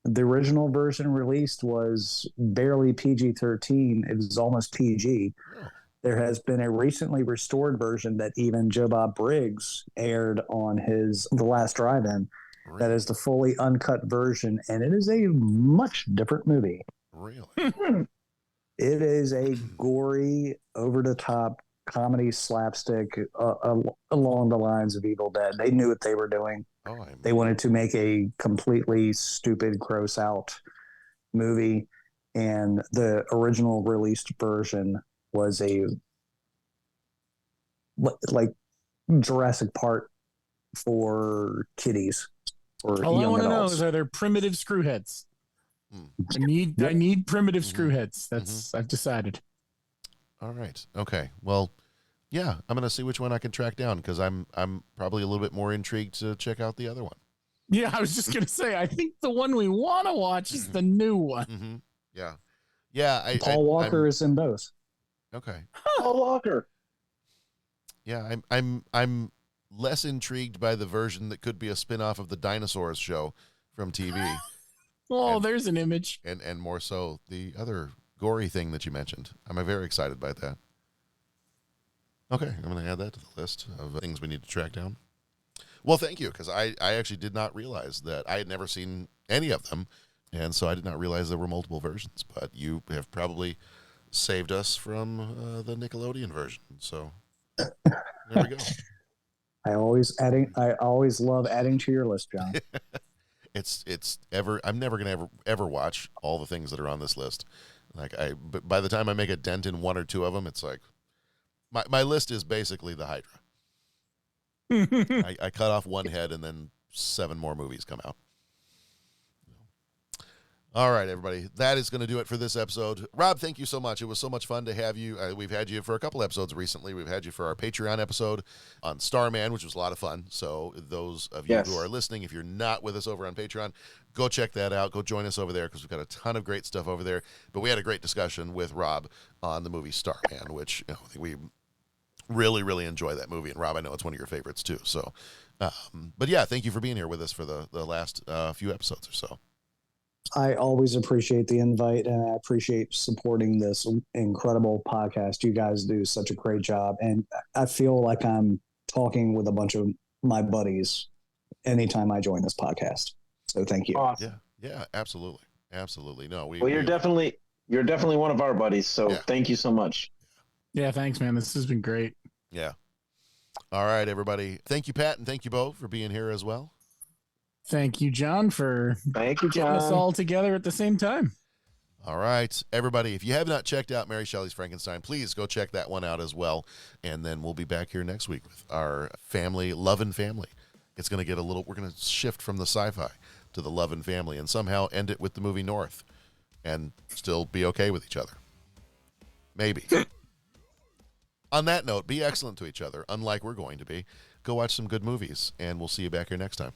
The original version released was barely PG-13. It was almost PG. Oh. There has been a recently restored version that even Joe Bob Briggs aired on The Last Drive-In. Really? That is the fully uncut version, and it is a much different movie. Really? It is a gory, over-the-top comedy slapstick along the lines of Evil Dead. They knew what they were doing. They wanted to make a completely stupid, gross out movie, and the original released version was a like Jurassic Park for kiddies. Or all I want to know adults. is, are there primitive screwheads? I need primitive screwheads. That's I've decided. All right. Okay. Well, yeah, I'm going to see which one I can track down, because I'm probably a little bit more intrigued to check out the other one. Yeah, I was just going to say, I think the one we want to watch is the new one. Mm-hmm. Yeah. Yeah. Paul Walker is in both. Okay. Paul Walker. Yeah, I'm less intrigued by the version that could be a spin-off of the Dinosaurs show from TV. Oh, there's an image. And more so the other gory thing that you mentioned. I'm very excited by that. Okay, I'm going to add that to the list of things we need to track down. Well, thank you, because I actually did not realize that. I had never seen any of them, and so I did not realize there were multiple versions. But you have probably saved us from the Nickelodeon version. So there we go. I always love adding to your list, John. I'm never going to ever watch all the things that are on this list. But by the time I make a dent in 1 or 2 of them, it's like my list is basically the Hydra. I cut off one head, and then 7 more movies come out. All right, everybody. That is going to do it for this episode. Rob, thank you so much. It was so much fun to have you. We've had you for a couple episodes recently. We've had you for our Patreon episode on Starman, which was a lot of fun. So those of you who are listening, if you're not with us over on Patreon, go check that out. Go join us over there, because we've got a ton of great stuff over there. But we had a great discussion with Rob on the movie Starman, which I think we really, really enjoy that movie. And Rob, I know it's one of your favorites too. So, but yeah, thank you for being here with us for the last few episodes or so. I always appreciate the invite, and I appreciate supporting this incredible podcast. You guys do such a great job, and I feel like I'm talking with a bunch of my buddies anytime I join this podcast. So thank you. Awesome. Yeah, absolutely. Absolutely. No, you're definitely one of our buddies. So thank you so much. Yeah, thanks, man. This has been great. Yeah. All right, everybody. Thank you, Pat, and thank you, Bo, for being here as well. Thank you, John, for getting us all together at the same time. All right, everybody. If you have not checked out Mary Shelley's Frankenstein, please go check that one out as well. And then we'll be back here next week with our family, Love and Family. It's going to get we're going to shift from the sci-fi to the Love and Family, and somehow end it with the movie North and still be okay with each other. Maybe. On that note, be excellent to each other, unlike we're going to be. Go watch some good movies, and we'll see you back here next time.